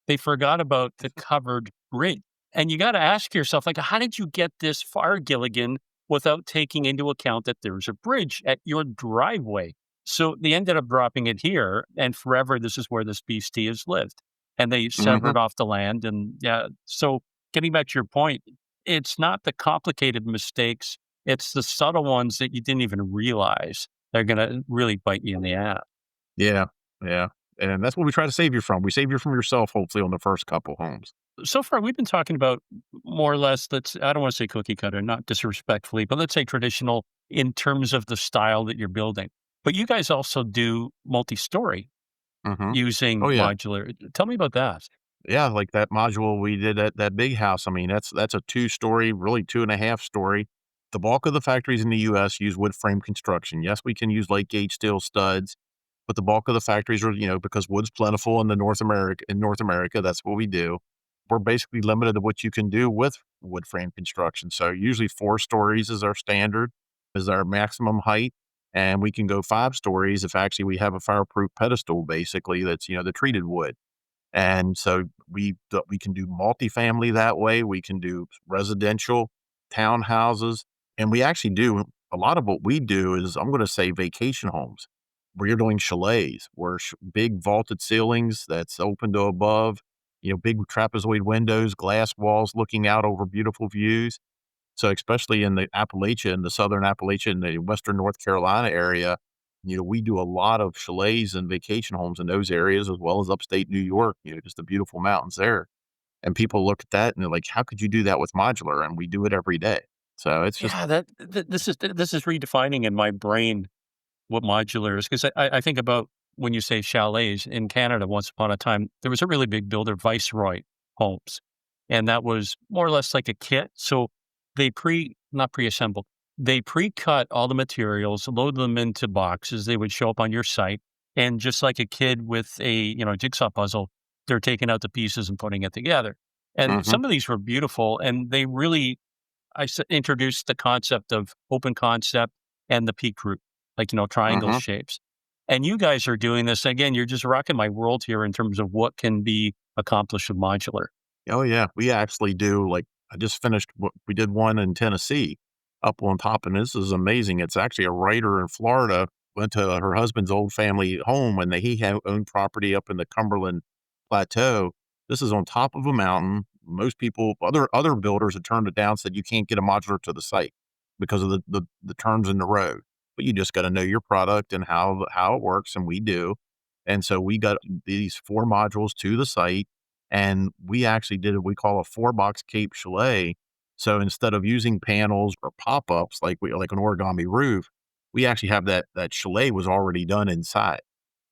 Speaker 2: they forgot about the covered bridge. And you gotta ask yourself, like, how did you get this far, Gilligan, without taking into account that there's a bridge at your driveway? So they ended up dropping it here, and forever this is where this beastie has lived. And they
Speaker 1: Hmm.
Speaker 2: severed off the land, and yeah, so getting back to your point, it's not the complicated mistakes, it's the subtle ones that you didn't even realize they're gonna really bite you in the ass.
Speaker 1: Yeah. Yeah. And that's what we try to save you from. We save you from yourself, hopefully, on the first couple homes.
Speaker 2: So far, we've been talking about more or less, I don't want to say cookie cutter, not disrespectfully, but let's say traditional in terms of the style that you're building. But you guys also do multi-story
Speaker 1: Hmm.
Speaker 2: using
Speaker 1: Oh, yeah.
Speaker 2: modular. Tell me about that.
Speaker 1: Yeah, like that module we did at that big house. I mean, that's a 2-story, really 2.5-story. The bulk of the factories in the US use wood frame construction. Yes, we can use late gauge steel studs, but the bulk of the factories are, because wood's plentiful in North America, that's what we do. We're basically limited to what you can do with wood frame construction. So usually 4 stories is our standard, is our maximum height. And we can go 5 stories if actually we have a fireproof pedestal, basically, that's, the treated wood. And so we can do multifamily that way. We can do residential, townhouses, and we actually do a lot of what we do is I'm going to say vacation homes where you're doing chalets, where big vaulted ceilings that's open to above, big trapezoid windows, glass walls looking out over beautiful views. So especially in the southern Appalachia, and the western North Carolina area, we do a lot of chalets and vacation homes in those areas as well as upstate New York, just the beautiful mountains there. And people look at that and they're like, "How could you do that with modular?" And we do it every day. So it's just
Speaker 2: Yeah, this is redefining in my brain what modular is, 'cause I think about when you say chalets in Canada, once upon a time, there was a really big builder, Viceroy Homes, and that was more or less like a kit. So they not pre-assembled, they pre-cut all the materials, load them into boxes, they would show up on your site, and just like a kid with a, jigsaw puzzle, they're taking out the pieces and putting it together. And
Speaker 1: mhm,
Speaker 2: some of these were beautiful, and they really introduced the concept of open concept and the peak root, like, triangle
Speaker 1: mhm.
Speaker 2: shapes. And you guys are doing this again. You're just rocking my world here in terms of what can be accomplished with modular.
Speaker 1: Oh, yeah. We actually do, like, I just finished we did one in Tennessee up on top, and this is amazing. It's actually a writer in Florida went to her husband's old family home, and he had owned property up in the Cumberland Plateau. This is on top of a mountain. Most people, other builders had turned it down, said you can't get a modular to the site because of the turns in the road. But you just got to know your product and how it works, and we do. And so we got these 4 modules to the site, and we actually did what we call a 4-box Cape Chalet. So instead of using panels or pop-ups like an origami roof, we actually have that chalet was already done inside.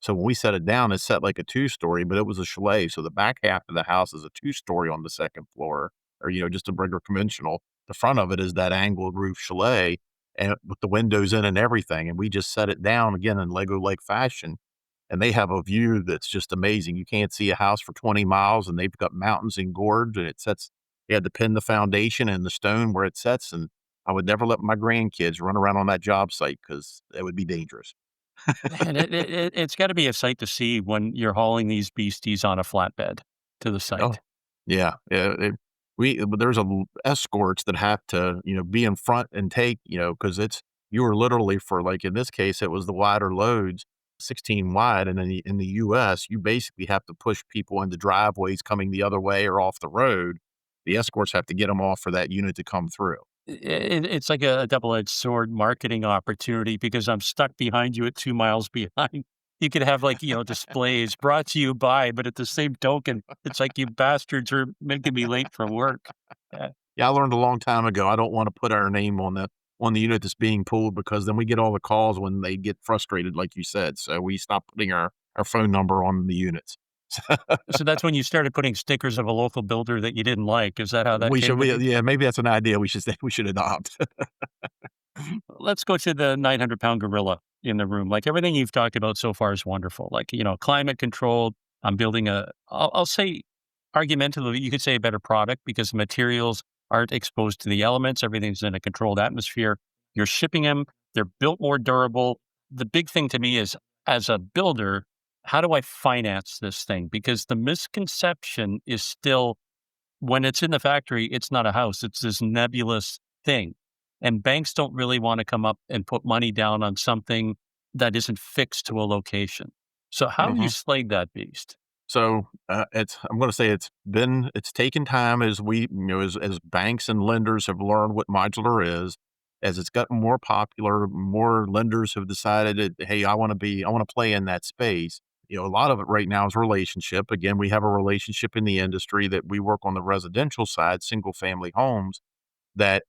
Speaker 1: So when we set it down, it's set like a 2-story, but it was a chalet. So the back half of the house is a 2-story on the second floor, or, just a regular conventional. The front of it is that angled roof chalet, and with the windows in and everything. And we just set it down again in Lego-like fashion. And they have a view that's just amazing. You can't see a house for 20 miles, and they've got mountains and gorge, and it sets, they had to pin the foundation and the stone where it sets. And I would never let my grandkids run around on that job site because it would be dangerous.
Speaker 2: And it's got to be a sight to see when you're hauling these beasties on a flatbed to the
Speaker 1: Oh,
Speaker 2: site.
Speaker 1: yeah, yeah, but there's escorts that have to, be in front and take, because you were literally for, like, in this case, it was the wider loads, 16 wide, and in the US, you basically have to push people into driveways coming the other way or off the road. The escorts have to get them off for that unit to come through.
Speaker 2: It's like a double-edged sword marketing opportunity because I'm stuck behind you at 2 miles behind. You could have, like, displays brought to you by, but at the same token, it's like, "You bastards are making me late for work." Yeah.
Speaker 1: Yeah, I learned a long time ago, I don't wanna put our name on the unit that's being pulled because then we get all the calls when they get frustrated, like you said, so we stopped putting our phone number on the units.
Speaker 2: So that's when you started putting stickers of a local builder that you didn't like. Is that how that
Speaker 1: We
Speaker 2: came
Speaker 1: should
Speaker 2: to be?
Speaker 1: yeah, maybe that's an idea we should adopt.
Speaker 2: Let's go to the 900-pound gorilla in the room. Like, everything you've talked about so far is wonderful. Like, climate controlled. I'm building I'll say argumentatively, you could say a better product because the materials aren't exposed to the elements. Everything's in a controlled atmosphere. You're shipping them. They're built more durable. The big thing to me is, as a builder, how do I finance this thing? Because the misconception is still, when it's in the factory, it's not a house, it's this nebulous thing. And banks don't really want to come up and put money down on something that isn't fixed to a location. So how have you
Speaker 1: Mhm.
Speaker 2: slayed that beast?
Speaker 1: So, I'm gonna say it's taken time as as banks and lenders have learned what modular is, as it's gotten more popular, more lenders have decided that, "Hey, I wanna play in that space." A lot of it right now is relationship. Again, we have a relationship in the industry that we work on the residential side, single family homes, that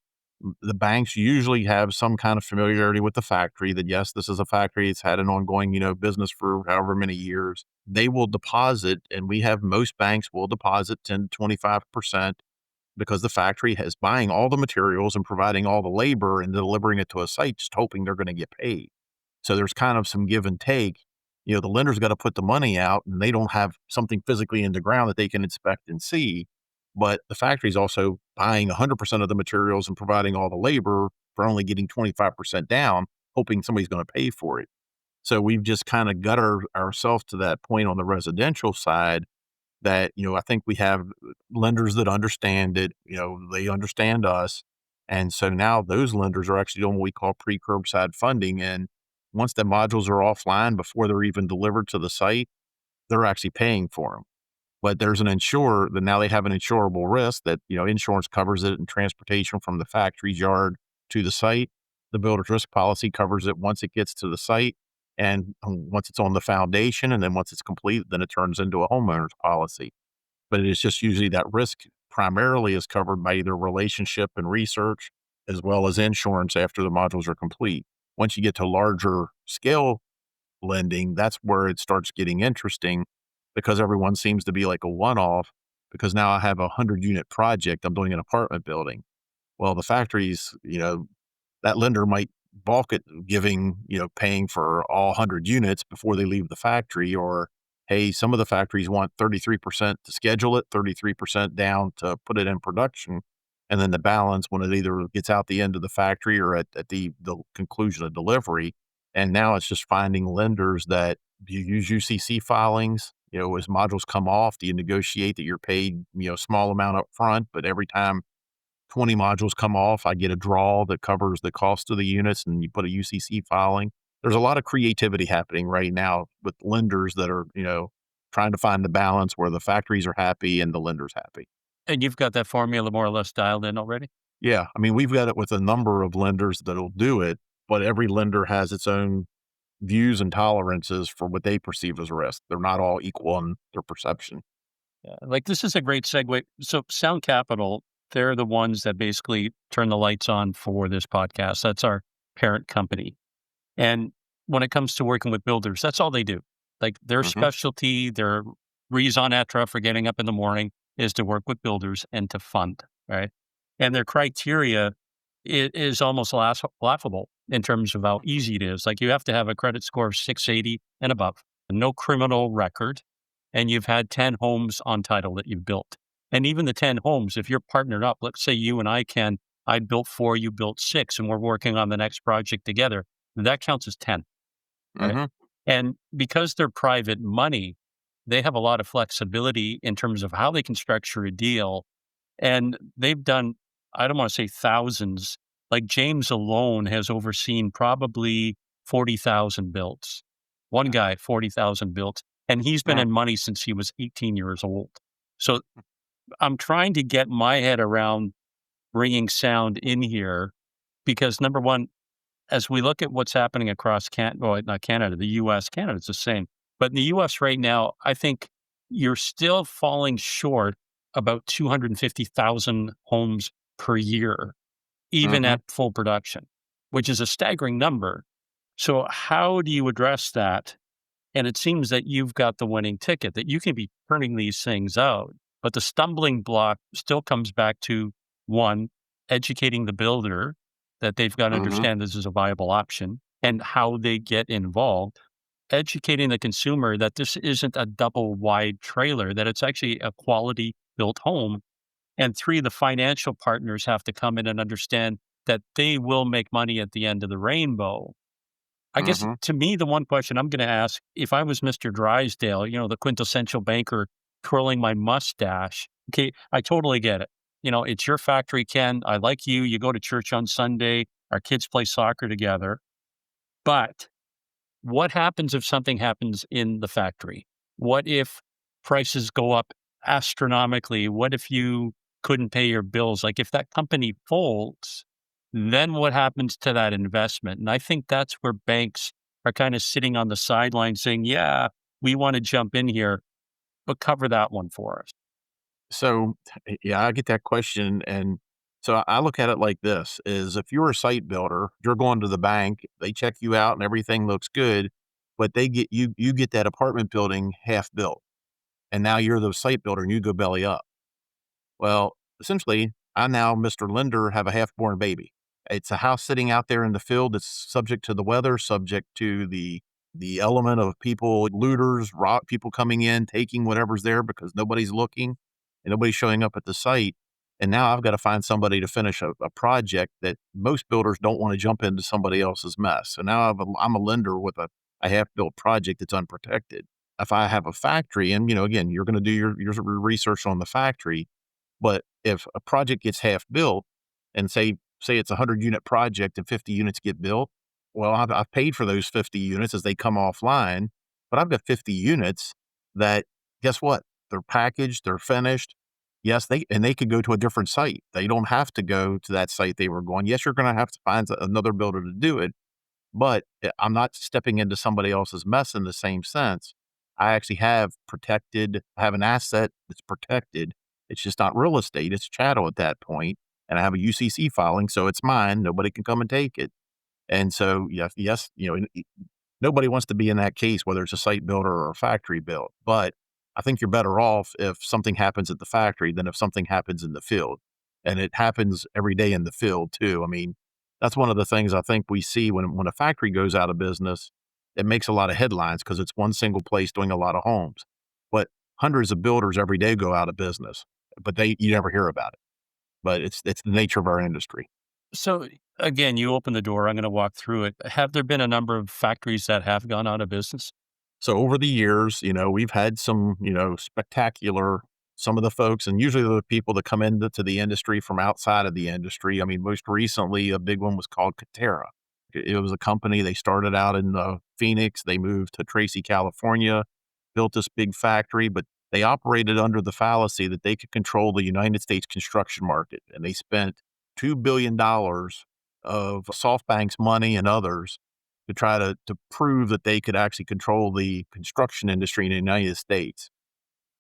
Speaker 1: the banks usually have some kind of familiarity with the factory that, yes, this is a factory. It's had an ongoing, business for however many years. They will deposit, and we have most banks will deposit 10 to 25% because the factory is buying all the materials and providing all the labor and delivering it to a site, just hoping they're going to get paid. So there's kind of some give and take. The lender's got to put the money out, and they don't have something physically in the ground that they can inspect and see. But the factory's also buying 100% of the materials and providing all the labor for only getting 25% down, hoping somebody's going to pay for it. So we've just kind of got ourselves to that point on the residential side that, I think we have lenders that understand it, they understand us. And so now those lenders are actually doing what we call pre-curbside funding. And once the modules are offline before they're even delivered to the site, they're actually paying for them. But there's an insurer that now they have an insurable risk that, insurance covers it and transportation from the factory's yard to the site. The builder's risk policy covers it once it gets to the site and once it's on the foundation. And then once it's complete, then it turns into a homeowner's policy. But it's just usually that risk primarily is covered by either relationship and research as well as insurance after the modules are complete. Once you get to larger scale lending, that's where it starts getting interesting because everyone seems to be like a one-off because now I have a 100-unit project. I'm doing an apartment building. Well, the factories, that lender might balk at giving, paying for all 100 units before they leave the factory. Or, hey, some of the factories want 33% to schedule it, 33% down to put it in production. And then the balance when it either gets out the end of the factory or at the conclusion of delivery. And now it's just finding lenders that you use UCC filings. As modules come off, do you negotiate that you're paid, small amount up front, but every time 20 modules come off, I get a draw that covers the cost of the units and you put a UCC filing. There's a lot of creativity happening right now with lenders that are, trying to find the balance where the factories are happy and the lender's happy.
Speaker 2: And you've got that formula more or less dialed in already?
Speaker 1: Yeah. I mean, we've got it with a number of lenders that'll do it, but every lender has its own views and tolerances for what they perceive as risk. They're not all equal in their perception.
Speaker 2: Yeah, like this is a great segue. So Sound Capital, they're the ones that basically turn the lights on for this podcast. That's our parent company. And when it comes to working with builders, that's all they do. Like their
Speaker 1: Hmm.
Speaker 2: specialty, their raison d'etre for getting up in the morning is to work with builders and to fund, right? And their criteria is almost laughable in terms of how easy it is. Like you have to have a credit score of 680 and above, no criminal record, and you've had 10 homes on title that you've built. And even the 10 homes, if you're partnered up, let's say you and I can, I built 4, you built 6, and we're working on the next project together, that counts as 10, right?
Speaker 1: Hmm.
Speaker 2: And because they're private money, they have a lot of flexibility in terms of how they can structure a deal. And they've done, I don't want to say thousands, like James alone has overseen probably 40,000 builds. One guy, 40,000 builds. And he's been in money since he was 18 years old. So I'm trying to get my head around bringing sound in here because number one, as we look at what's happening across well, not Canada, the US, Canada's the same. But in the US right now, I think you're still falling short about 250,000 homes per year, even
Speaker 1: Hmm.
Speaker 2: at full production, which is a staggering number. So how do you address that? And it seems that you've got the winning ticket, that you can be turning these things out. But the stumbling block still comes back to one, educating the builder that they've got to
Speaker 1: Hmm.
Speaker 2: understand this is a viable option and how they get involved. Educating the consumer that this isn't a double wide trailer, that it's actually a quality built home. And three, the financial partners have to come in and understand that they will make money at the end of the rainbow. I guess
Speaker 1: Hmm.
Speaker 2: to me, the one question I'm going to ask if I was Mr. Drysdale, the quintessential banker twirling my mustache, okay, I totally get it. It's your factory, Ken. I like you. You go to church on Sunday. Our kids play soccer together. But what happens if something happens in the factory? What if prices go up astronomically? What if you couldn't pay your bills? Like if that company folds, then what happens to that investment? And I think that's where banks are kind of sitting on the sideline saying, yeah, we want to jump in here, but cover that one for us.
Speaker 1: So, yeah, I get that question, and so I look at it like this: is if you're a site builder, you're going to the bank, they check you out, and everything looks good, but they get you get that apartment building half built, and now you're the site builder, and you go belly up. Well, essentially, I now, Mr. Lender, have a half-born baby. It's a house sitting out there in the field that's subject to the weather, subject to the element of people, looters, people coming in, taking whatever's there because nobody's looking and nobody's showing up at the site. And now I've got to find somebody to finish a project that most builders don't want to jump into somebody else's mess. So now I'm a lender with a half-built project that's unprotected. If I have a factory, and again, you're going to do your research on the factory, but if a project gets half built and say it's a 100-unit project and 50 units get built, well, I've paid for those 50 units as they come offline, but I've got 50 units that, guess what? They're packaged, they're finished. Yes, they could go to a different site. They don't have to go to that site they were going. Yes, you're gonna have to find another builder to do it, but I'm not stepping into somebody else's mess in the same sense. I actually have an asset that's protected. It's just not real estate, it's chattel at that point, and I have a UCC filing, so it's mine, nobody can come and take it. And so, yes, nobody wants to be in that case, whether it's a site builder or a factory build. But I think you're better off if something happens at the factory than if something happens in the field. And it happens every day in the field too. I mean, that's one of the things I think we see when a factory goes out of business. It makes a lot of headlines because it's one single place doing a lot of homes. But hundreds of builders every day go out of business, but you never hear about it. But it's the nature of our industry.
Speaker 2: So again, you open the door. I'm going to walk through it. Have there been a number of factories that have gone out of business?
Speaker 1: So over the years, we've had some, spectacular some of the folks, and usually the people that come into the industry from outside of the industry. I mean, most recently, a big one was called Katera. It was a company. They started out in Phoenix. They moved to Tracy, California, built this big factory, but they operated under the fallacy that they could control the United States construction market, and they spent $2 billion of SoftBank's money and others to try to prove that they could actually control the construction industry in the United States,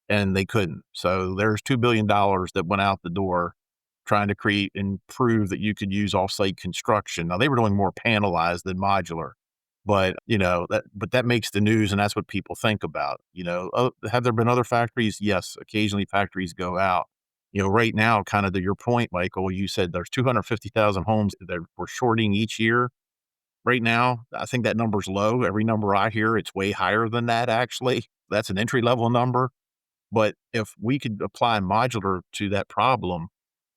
Speaker 1: and they couldn't. So there's $2 billion that went out the door trying to create and prove that you could use off-site construction. Now, they were doing more panelized than modular, but, that makes the news, and that's what people think about. Have there been other factories? Yes, occasionally factories go out. Right now, kind of to your point, Michael, you said there's 250,000 homes that we're shorting each year. Right now, I think that number's low. Every number I hear, it's way higher than that, actually. That's an entry-level number. But if we could apply modular to that problem,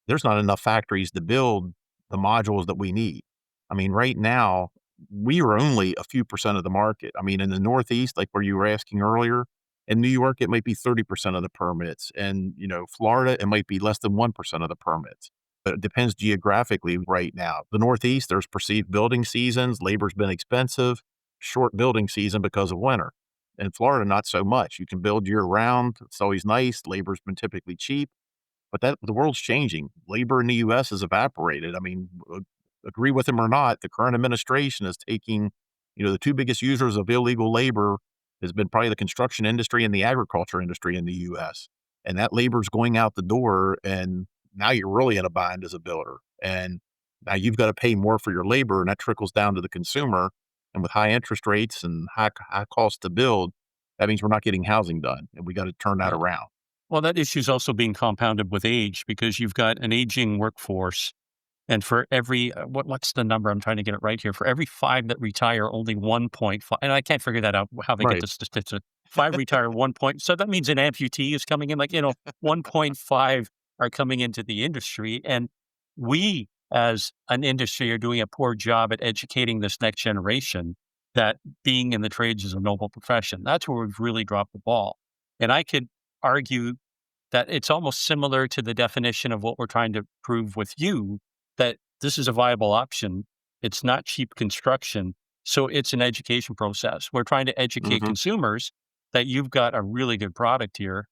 Speaker 1: there's not enough factories to build the modules that we need. I mean, right now, we are only a few percent of the market. I mean, in the Northeast, like where you were asking earlier, in New York, it might be 30% of the permits. And, Florida, it might be less than 1% of the permits. But it depends geographically right now. The Northeast, there's perceived building seasons. Labor's been expensive, short building season because of winter. In Florida, not so much. You can build year round. It's always nice. Labor's been typically cheap. But the world's changing. Labor in the US has evaporated. I mean, agree with him or not, the current administration is taking, the two biggest users of illegal labor has been probably the construction industry and the agriculture industry in the US. And that labor's going out the door, and now you're really in a bind as a builder. And now you've got to pay more for your labor, and that trickles down to the consumer. And with high interest rates and high costs to build, that means we're not getting housing done, and we got to turn that
Speaker 2: Yeah.
Speaker 1: around.
Speaker 2: Well, that issue is also being compounded with age because you've got an aging workforce. And for every, what's the number? I'm trying to get it right here. For every five that retire, only 1.5, and I can't figure that out, how they get
Speaker 1: Right.
Speaker 2: the statistic. Five retire, 1 point. So that means an amputee is coming in, 1.5 are coming into the industry. And we, as an industry, are doing a poor job at educating this next generation that being in the trades is a noble profession. That's where we've really dropped the ball. And I could argue that it's almost similar to the definition of what we're trying to prove with you, that this is a viable option. It's not cheap construction. So it's an education process. We're trying to educate
Speaker 1: Mhm.
Speaker 2: consumers that you've got a really good product here.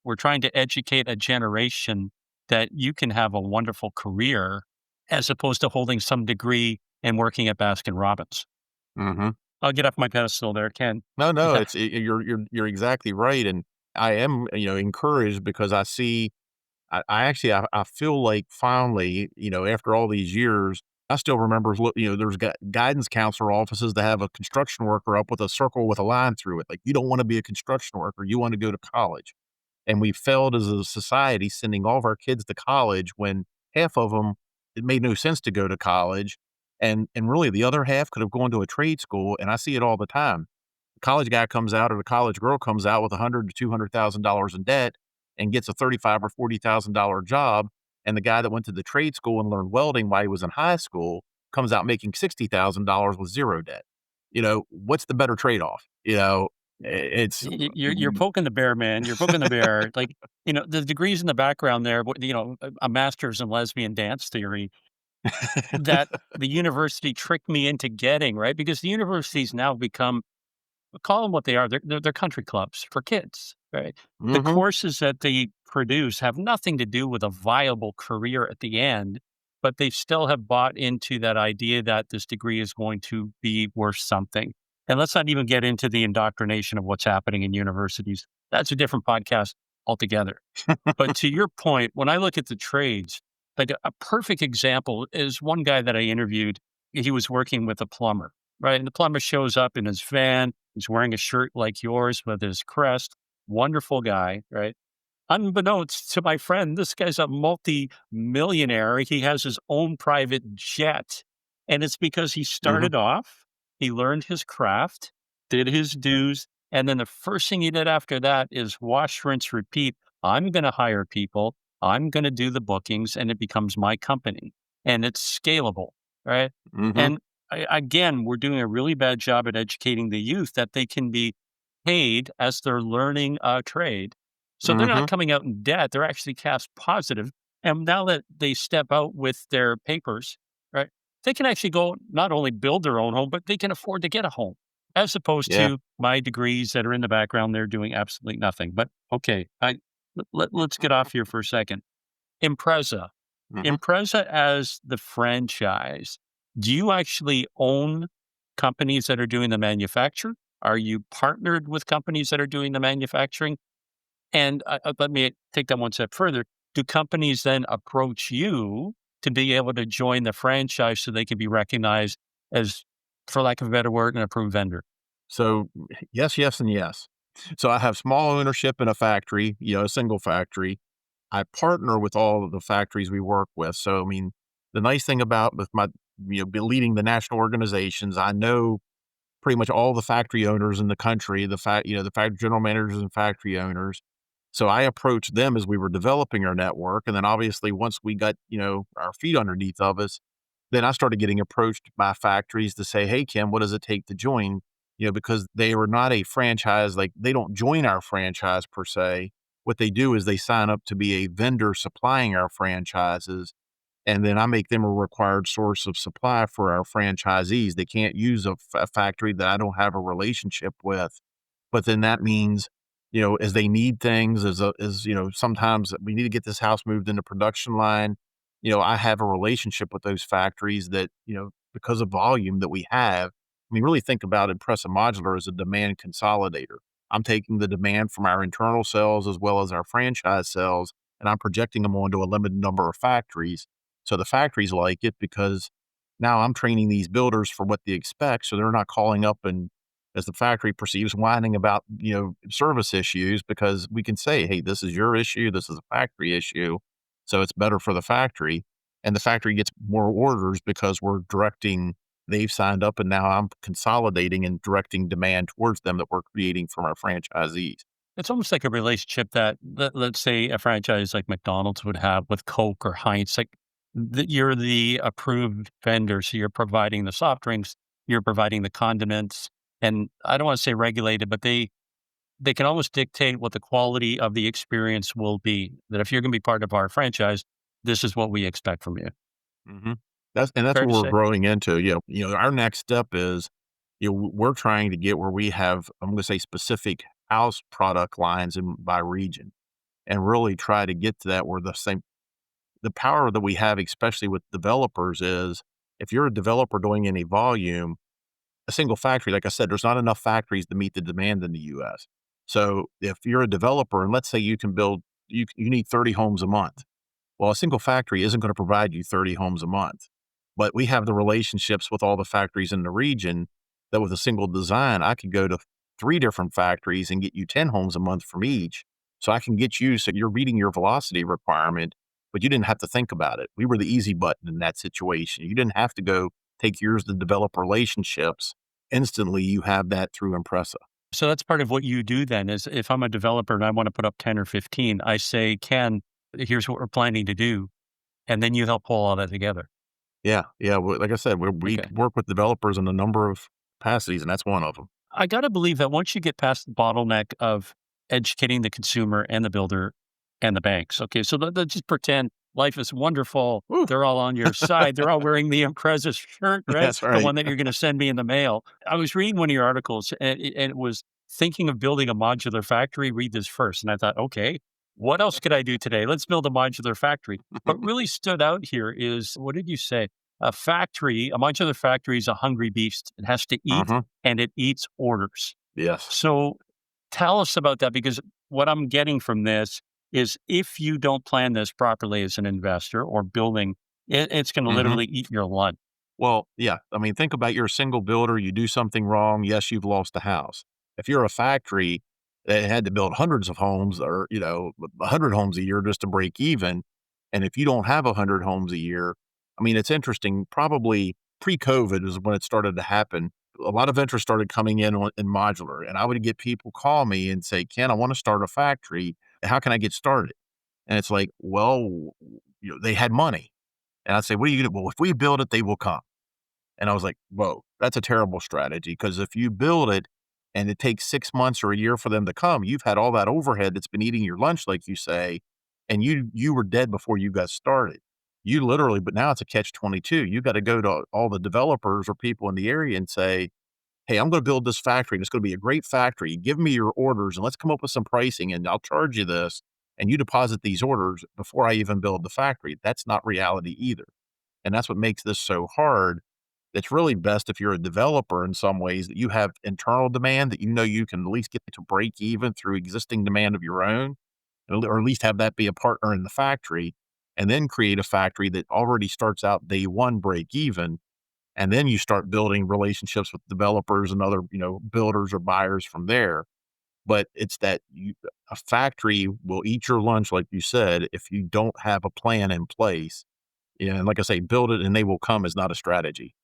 Speaker 2: We're trying to educate a generation that you can have a wonderful career as opposed to holding some degree and working at Baskin Robbins.
Speaker 1: Mhm.
Speaker 2: I'll get off my pedestal there, Ken.
Speaker 1: No, no,
Speaker 2: Yeah.
Speaker 1: you're exactly right, and I am, encouraged because I see I actually I feel like finally, after all these years, I still remember there's guidance counselor offices that have a construction worker up with a circle with a line through it. Like, you don't wanna be a construction worker, you wanna go to college. And we failed as a society sending all of our kids to college when half of them, it made no sense to go to college, and really the other half could have gone to a trade school, and I see it all the time. The college guy comes out or the college girl comes out with 100 to $200,000 in debt and gets a 35 or $40,000 job, and the guy that went to the trade school and learned welding while he was in high school comes out making $60,000 with 0 debt. What's the better trade-off? It's
Speaker 2: You're poking the bear, man. You're poking the bear. The degrees in the background there, a master's in lesbian dance theory that the university tricked me into getting, right? Because the universities now become, call them what they are. They're country clubs for kids, right? The
Speaker 1: Mhm,
Speaker 2: courses that they produce have nothing to do with a viable career at the end, but they still have bought into that idea that this degree is going to be worth something. And let's not even get into the indoctrination of what's happening in universities. That's a different podcast altogether. But to your point, when I look at the trades, like a perfect example is one guy that I interviewed. He was working with a plumber, right? And the plumber shows up in his van. He's wearing a shirt like yours with his crest. Wonderful guy, right? Unbeknownst to my friend, this guy's a multi-millionaire. He has his own private jet. And it's because he
Speaker 1: mhm,
Speaker 2: started off, he learned his craft, did his dues, and then the first thing he did after that is wash, rinse, repeat. I'm going to hire people. I'm going to do the bookings, and it becomes my company. And it's scalable, right?
Speaker 1: mhm,
Speaker 2: And again, we're doing a really bad job at educating the youth that they can be paid as they're learning a trade, so they're not
Speaker 1: mhm.
Speaker 2: coming out in debt. They're actually cash positive. And now that they step out with their papers, right, they can actually go not only build their own home, but they can afford to get a home as opposed
Speaker 1: Yeah,
Speaker 2: to my degrees that are in the background. They're doing absolutely nothing. But okay, let's get off here for a second. Impreza.
Speaker 1: mhm.
Speaker 2: Impreza as the franchise. Do you actually own companies that are doing the manufacture? Are you partnered with companies that are doing the manufacturing? And let me take that one step further. Do companies then approach you to be able to join the franchise so they can be recognized as, for lack of a better word, an approved vendor?
Speaker 1: So yes, yes, and yes. So I have small ownership in a factory, a single factory. I partner with all of the factories we work with. So, I mean, the nice thing about with my, leading the national organizations, I know pretty much all the factory owners in the country, the factory general managers and factory owners. So I approached them as we were developing our network. And then obviously once we got, our feet underneath of us, then I started getting approached by factories to say, "Hey, Kim, what does it take to join?" Because they were not a franchise, like they don't join our franchise per se. What they do is they sign up to be a vendor supplying our franchises, and then I make them a required source of supply for our franchisees. They can't use a factory that I don't have a relationship with. But then that means, as they need things, sometimes we need to get this house moved into production line. I have a relationship with those factories that, because of volume that we have. I mean, really think about Impresa Modular as a demand consolidator. I'm taking the demand from our internal sales as well as our franchise sales, and I'm projecting them onto a limited number of factories. So the factories like it because now I'm training these builders for what they expect. So they're not calling up and, as the factory perceives, whining about, service issues, because we can say, "Hey, this is your issue. This is a factory issue." So it's better for the factory, and the factory gets more orders because they've signed up, and now I'm consolidating and directing demand towards them that we're creating from our franchisees.
Speaker 2: It's almost like a relationship that, let's say, a franchise like McDonald's would have with Coke or Heinz. Like you're the approved vendor, so you're providing the soft drinks, you're providing the condiments, and I don't want to say regulated, but they can almost dictate what the quality of the experience will be. That if you're going to be part of our franchise, this is what we expect from you.
Speaker 1: Mhm. That's
Speaker 2: Fair
Speaker 1: what
Speaker 2: to
Speaker 1: we're
Speaker 2: say.
Speaker 1: growing into. Our next step is, we're trying to get where we have, I'm gonna say, specific house product lines in by region, and really try to get to that where the power that we have, especially with developers, is if you're a developer doing any volume, a single factory, like I said, there's not enough factories to meet the demand in the US. So if you're a developer and let's say you can build you need 30 homes a month. Well, a single factory isn't going to provide you 30 homes a month, but we have the relationships with all the factories in the region that with a single design, I could go to 3 different factories and get you 10 homes a month from each. So I can get you, so you're meeting your velocity requirement, but you didn't have to think about it. We were the easy button in that situation. You didn't have to go take years to develop relationships. Instantly, you have that through Impressa.
Speaker 2: So that's part of what you do then is if I'm a developer and I want to put up 10 or 15, I say, Ken, here's what we're planning to do. And then you help pull all that together.
Speaker 1: Yeah, yeah. Well, like I said, we
Speaker 2: Okay.
Speaker 1: work with developers in a number of capacities, and that's one of them.
Speaker 2: I got to believe that once you get past the bottleneck of educating the consumer and the builder and the banks, okay, so let's just pretend life is wonderful.
Speaker 1: Woo,
Speaker 2: They're all on your side. They're all wearing the Impreza shirt, right?
Speaker 1: that's
Speaker 2: The
Speaker 1: right.
Speaker 2: one that you're going to send me in the mail. I was reading one of your articles and it was thinking of building a modular factory. Read this first. And I thought, okay, what else could I do today? Let's build a modular factory. What really stood out here is what did you say? A modular factory is a hungry beast. It has to eat
Speaker 1: Mhm.
Speaker 2: and it eats orders.
Speaker 1: Yes.
Speaker 2: So tell us about that because what I'm getting from this is if you don't plan this properly as an investor or building, it's going to
Speaker 1: Mhm.
Speaker 2: literally eat your lunch.
Speaker 1: Well, yeah. I mean, think about you're a single builder, you do something wrong, yes, you've lost a house. If you're a factory that had to build hundreds of homes or, 100 homes a year just to break even, and if you don't have 100 homes a year, I mean, it's interesting, probably pre-COVID is when it started to happen. A lot of interest started coming in modular, and I would get people call me and say, "Ken, I want to start a factory. How can I get started?" And it's like, well, they had money. And I'd say, "What are you gonna?" "Well, if we build it, they will come." And I was like, "Whoa, that's a terrible strategy because if you build it and it takes 6 months or a year for them to come, you've had all that overhead that's been eating your lunch, like you say, and you were dead before you got started. You literally, but now it's a catch-22. You gotta go to all the developers or people in the area and say, 'Hey, I'm gonna build this factory, and it's gonna be a great factory. Give me your orders, and let's come up with some pricing, and I'll charge you this, and you deposit these orders before I even build the factory.'" That's not reality either, and that's what makes this so hard it's really best if you're a developer in some ways that you have internal demand that you can at least get to break even through existing demand of your own, or at least have that be a partner in the factory, and then create a factory that already starts out day one break even, and then you start building relationships with developers and other, builders or buyers from there. But it's that a factory will eat your lunch, like you said, if you don't have a plan in place. Yeah, and like I say, build it and they will come is not a strategy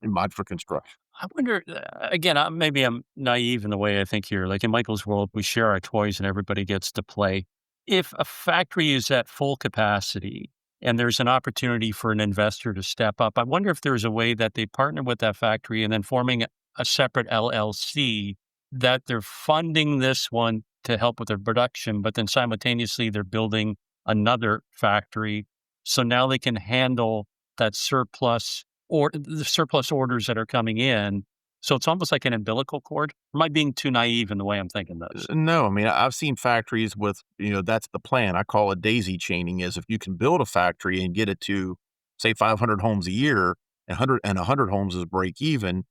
Speaker 1: in mod for construction.
Speaker 2: I wonder, again, maybe I'm naive in the way I think here. Like in Michael's world, we share our toys and everybody gets to play. If a factory is at full capacity and there's an opportunity for an investor to step up, I wonder if there's a way that they partner with that factory and then forming a separate LLC that they're funding this one to help with their production, but then simultaneously they're building another factory. So now they can handle that surplus or the surplus orders that are coming in. So it's almost like an umbilical cord. Am I being too naive in the way I'm thinking this?
Speaker 1: No, I mean, I've seen factories with, that's the plan. I call it daisy chaining is if you can build a factory and get it to say 500 homes a year and 100 homes is break even,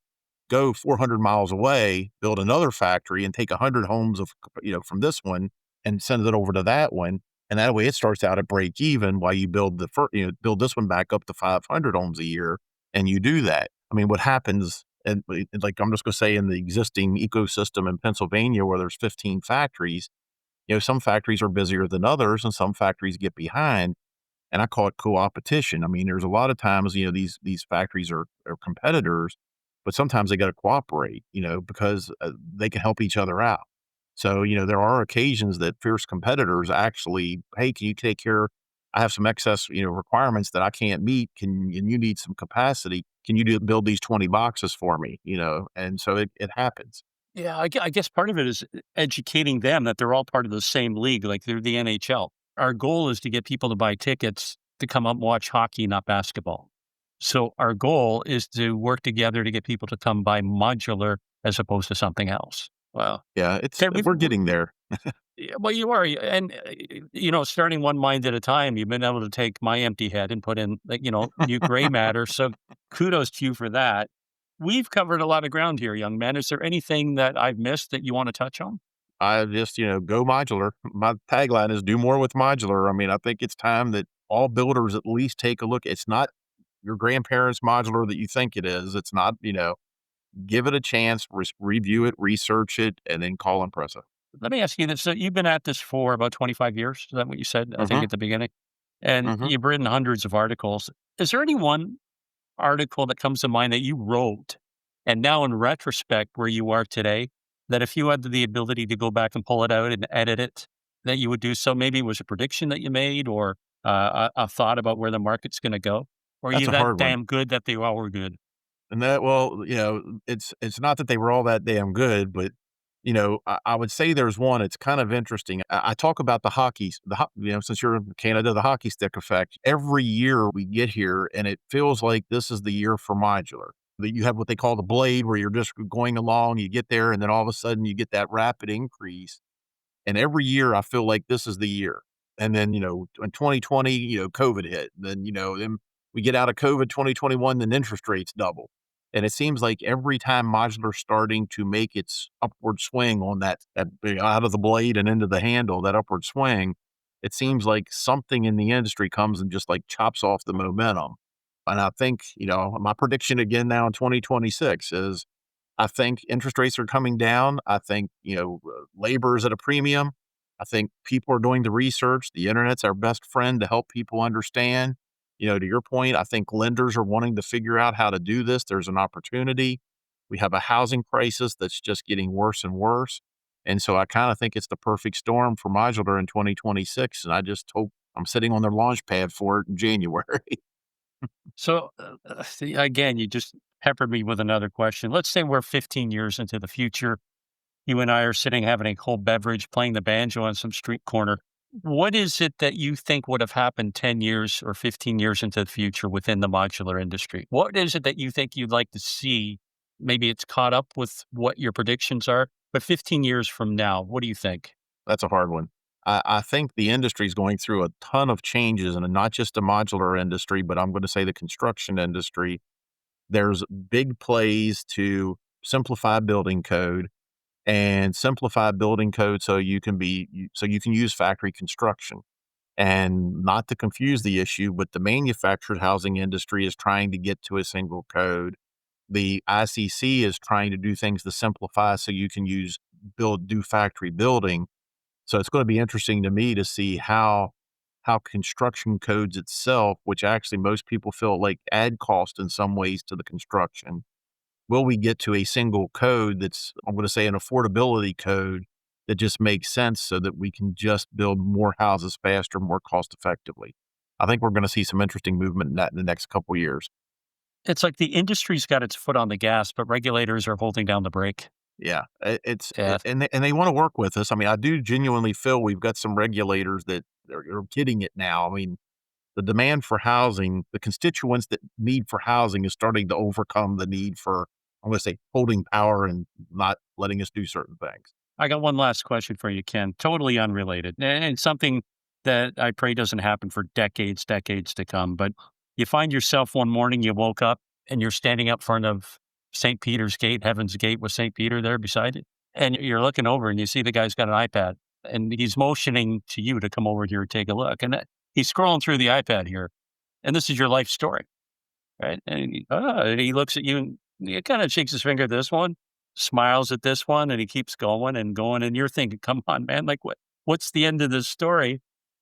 Speaker 1: go 400 miles away, build another factory and take 100 homes of, from this one and send it over to that one. And that way it starts out at break even while you build build this one back up to 500 homes a year. And you do that. I mean, what happens, and like, I'm just going to say in the existing ecosystem in Pennsylvania where there's 15 factories, some factories are busier than others and some factories get behind, and I call it co-opetition. I mean, there's a lot of times, these factories are competitors, but sometimes they got to cooperate, because they can help each other out. So, there are occasions that fierce competitors actually, hey, can you take care? I have some excess, requirements that I can't meet. And you need some capacity. Can you build these 20 boxes for me? And so it happens.
Speaker 2: Yeah, I guess part of it is educating them that they're all part of the same league, like they're the NHL. Our goal is to get people to buy tickets to come up and watch hockey, not basketball. So our goal is to work together to get people to come buy modular as opposed to something else. Well,
Speaker 1: Yeah,
Speaker 2: okay,
Speaker 1: we're getting there.
Speaker 2: yeah, well, you are, and starting one mind at a time. You've been able to take my empty head and put in, like, new gray matter. So kudos to you for that. We've covered a lot of ground here, young man. Is there anything that I've missed that you want to touch on?
Speaker 1: I just, go modular. My tagline is do more with modular. I mean, I think it's time that all builders at least take a look. It's not your grandparents' modular that you think it is. It's not, give it a chance, review it, research it, and then call Impresa.
Speaker 2: Let me ask you this. So you've been at this for about 25 years. Is that what you said? I think
Speaker 1: Hmm.
Speaker 2: at the beginning. And
Speaker 1: Hmm.
Speaker 2: you've written hundreds of articles. Is there any one article that comes to mind that you wrote and now in retrospect where you are today, that if you had the ability to go back and pull it out and edit it, that you would do so? Maybe it was a prediction that you made or a thought about where the market's going to go? Or are
Speaker 1: That's
Speaker 2: you
Speaker 1: a
Speaker 2: that
Speaker 1: hard one.
Speaker 2: damn good that they all were good?
Speaker 1: And that, well, it's not that they were all that damn good, but I would say there's one. It's kind of interesting. I talk about the hockey, since you're in Canada, the hockey stick effect. Every year we get here, and it feels like this is the year for modular. That you have what they call the blade, where you're just going along. You get there, and then all of a sudden you get that rapid increase. And every year I feel like this is the year. And then, in 2020, COVID hit. Then we get out of COVID 2021, then interest rates double. And it seems like every time modular's starting to make its upward swing on that big out of the blade and into the handle, that upward swing, it seems like something in the industry comes and just like chops off the momentum. And I think, my prediction again now in 2026 is I think interest rates are coming down. I think, labor is at a premium. I think people are doing the research. The internet's our best friend to help people understand. To your point, I think lenders are wanting to figure out how to do this. There's an opportunity. We have a housing crisis that's just getting worse and worse. And so I kind of think it's the perfect storm for modular in 2026. And I just hope I'm sitting on their launch pad for it in January.
Speaker 2: So, see, again, you just peppered me with another question. Let's say we're 15 years into the future. You and I are sitting having a cold beverage, playing the banjo on some street corner. What is it that you think would have happened 10 years or 15 years into the future within the modular industry? What is it that you think you'd like to see? Maybe it's caught up with what your predictions are, but 15 years from now, what do you think?
Speaker 1: That's a hard one. I think the industry is going through a ton of changes, and not just the modular industry, but I'm going to say the construction industry. there's big plays to simplify building code and simplify building code so you can use factory construction. And not to confuse the issue, but the manufactured housing industry is trying to get to a single code. The ICC is trying to do things to simplify so you can do factory building. So it's going to be interesting to me to see how construction codes itself, which actually most people feel like add cost in some ways to the construction, will we get to a single code that's, I'm going to say, an affordability code that just makes sense so that we can just build more houses faster, more cost effectively? I think we're going to see some interesting movement in that in the next couple of years.
Speaker 2: It's like the industry's got its foot on the gas, but regulators are holding down the brake.
Speaker 1: Yeah,
Speaker 2: Yeah.
Speaker 1: and they want to work with us. I mean, I do genuinely feel we've got some regulators that are getting it now. I mean, the demand for housing, the constituents that need for housing is starting to overcome the need for, I'm going to say, holding power and not letting us do certain things.
Speaker 2: I got one last question for you, Ken. Totally unrelated, and something that I pray doesn't happen for decades to come. But you find yourself one morning, you woke up and you're standing up front of St. Peter's Gate, Heaven's Gate with St. Peter there beside it. And you're looking over and you see the guy's got an iPad and he's motioning to you to come over here and take a look. And he's scrolling through the iPad here. And this is your life story, right? And he looks at you and he kind of shakes his finger at this one, smiles at this one, and he keeps going and going. And you're thinking, come on, man, like what's the end of this story?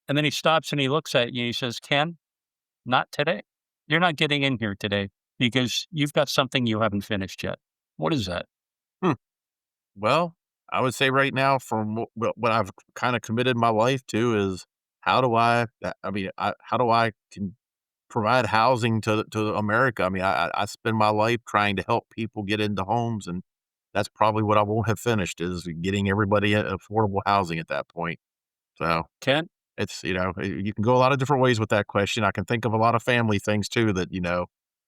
Speaker 2: And then he stops and he looks at you and he says, Ken, not today. You're not getting in here today because you've got something you haven't finished yet. What is that?
Speaker 1: Hmm. Well, I would say right now, from what I've kind of committed my life to, is how do I can provide housing to America? I mean, I spend my life trying to help people get into homes, and that's probably what I won't have finished, is getting everybody affordable housing at that point. So
Speaker 2: Ken?
Speaker 1: it's, you can go a lot of different ways with that question. I can think of a lot of family things too that,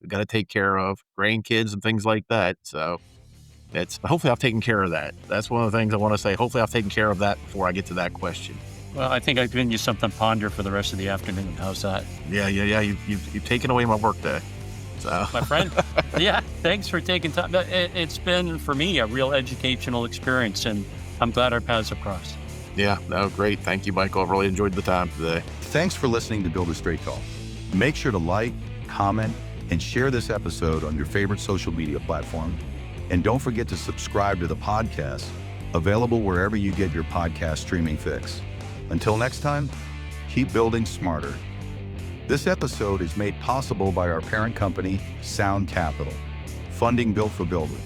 Speaker 1: we got to take care of, grandkids and things like that. So hopefully I've taken care of that. That's one of the things I want to say. Hopefully I've taken care of that before I get to that question.
Speaker 2: Well, I think I've given you something to ponder for the rest of the afternoon. How's that?
Speaker 1: Yeah. You've taken away my work day. So
Speaker 2: My friend? Yeah, thanks for taking time. It's been, for me, a real educational experience, and I'm glad our paths have crossed.
Speaker 1: yeah, no, great. Thank you, Michael. I've really enjoyed the time today.
Speaker 3: Thanks for listening to Builder Straight Talk. Make sure to like, comment, and share this episode on your favorite social media platform. And don't forget to subscribe to the podcast, available wherever you get your podcast streaming fix. Until next time, keep building smarter. This episode is made possible by our parent company, Sound Capital, funding built for builders.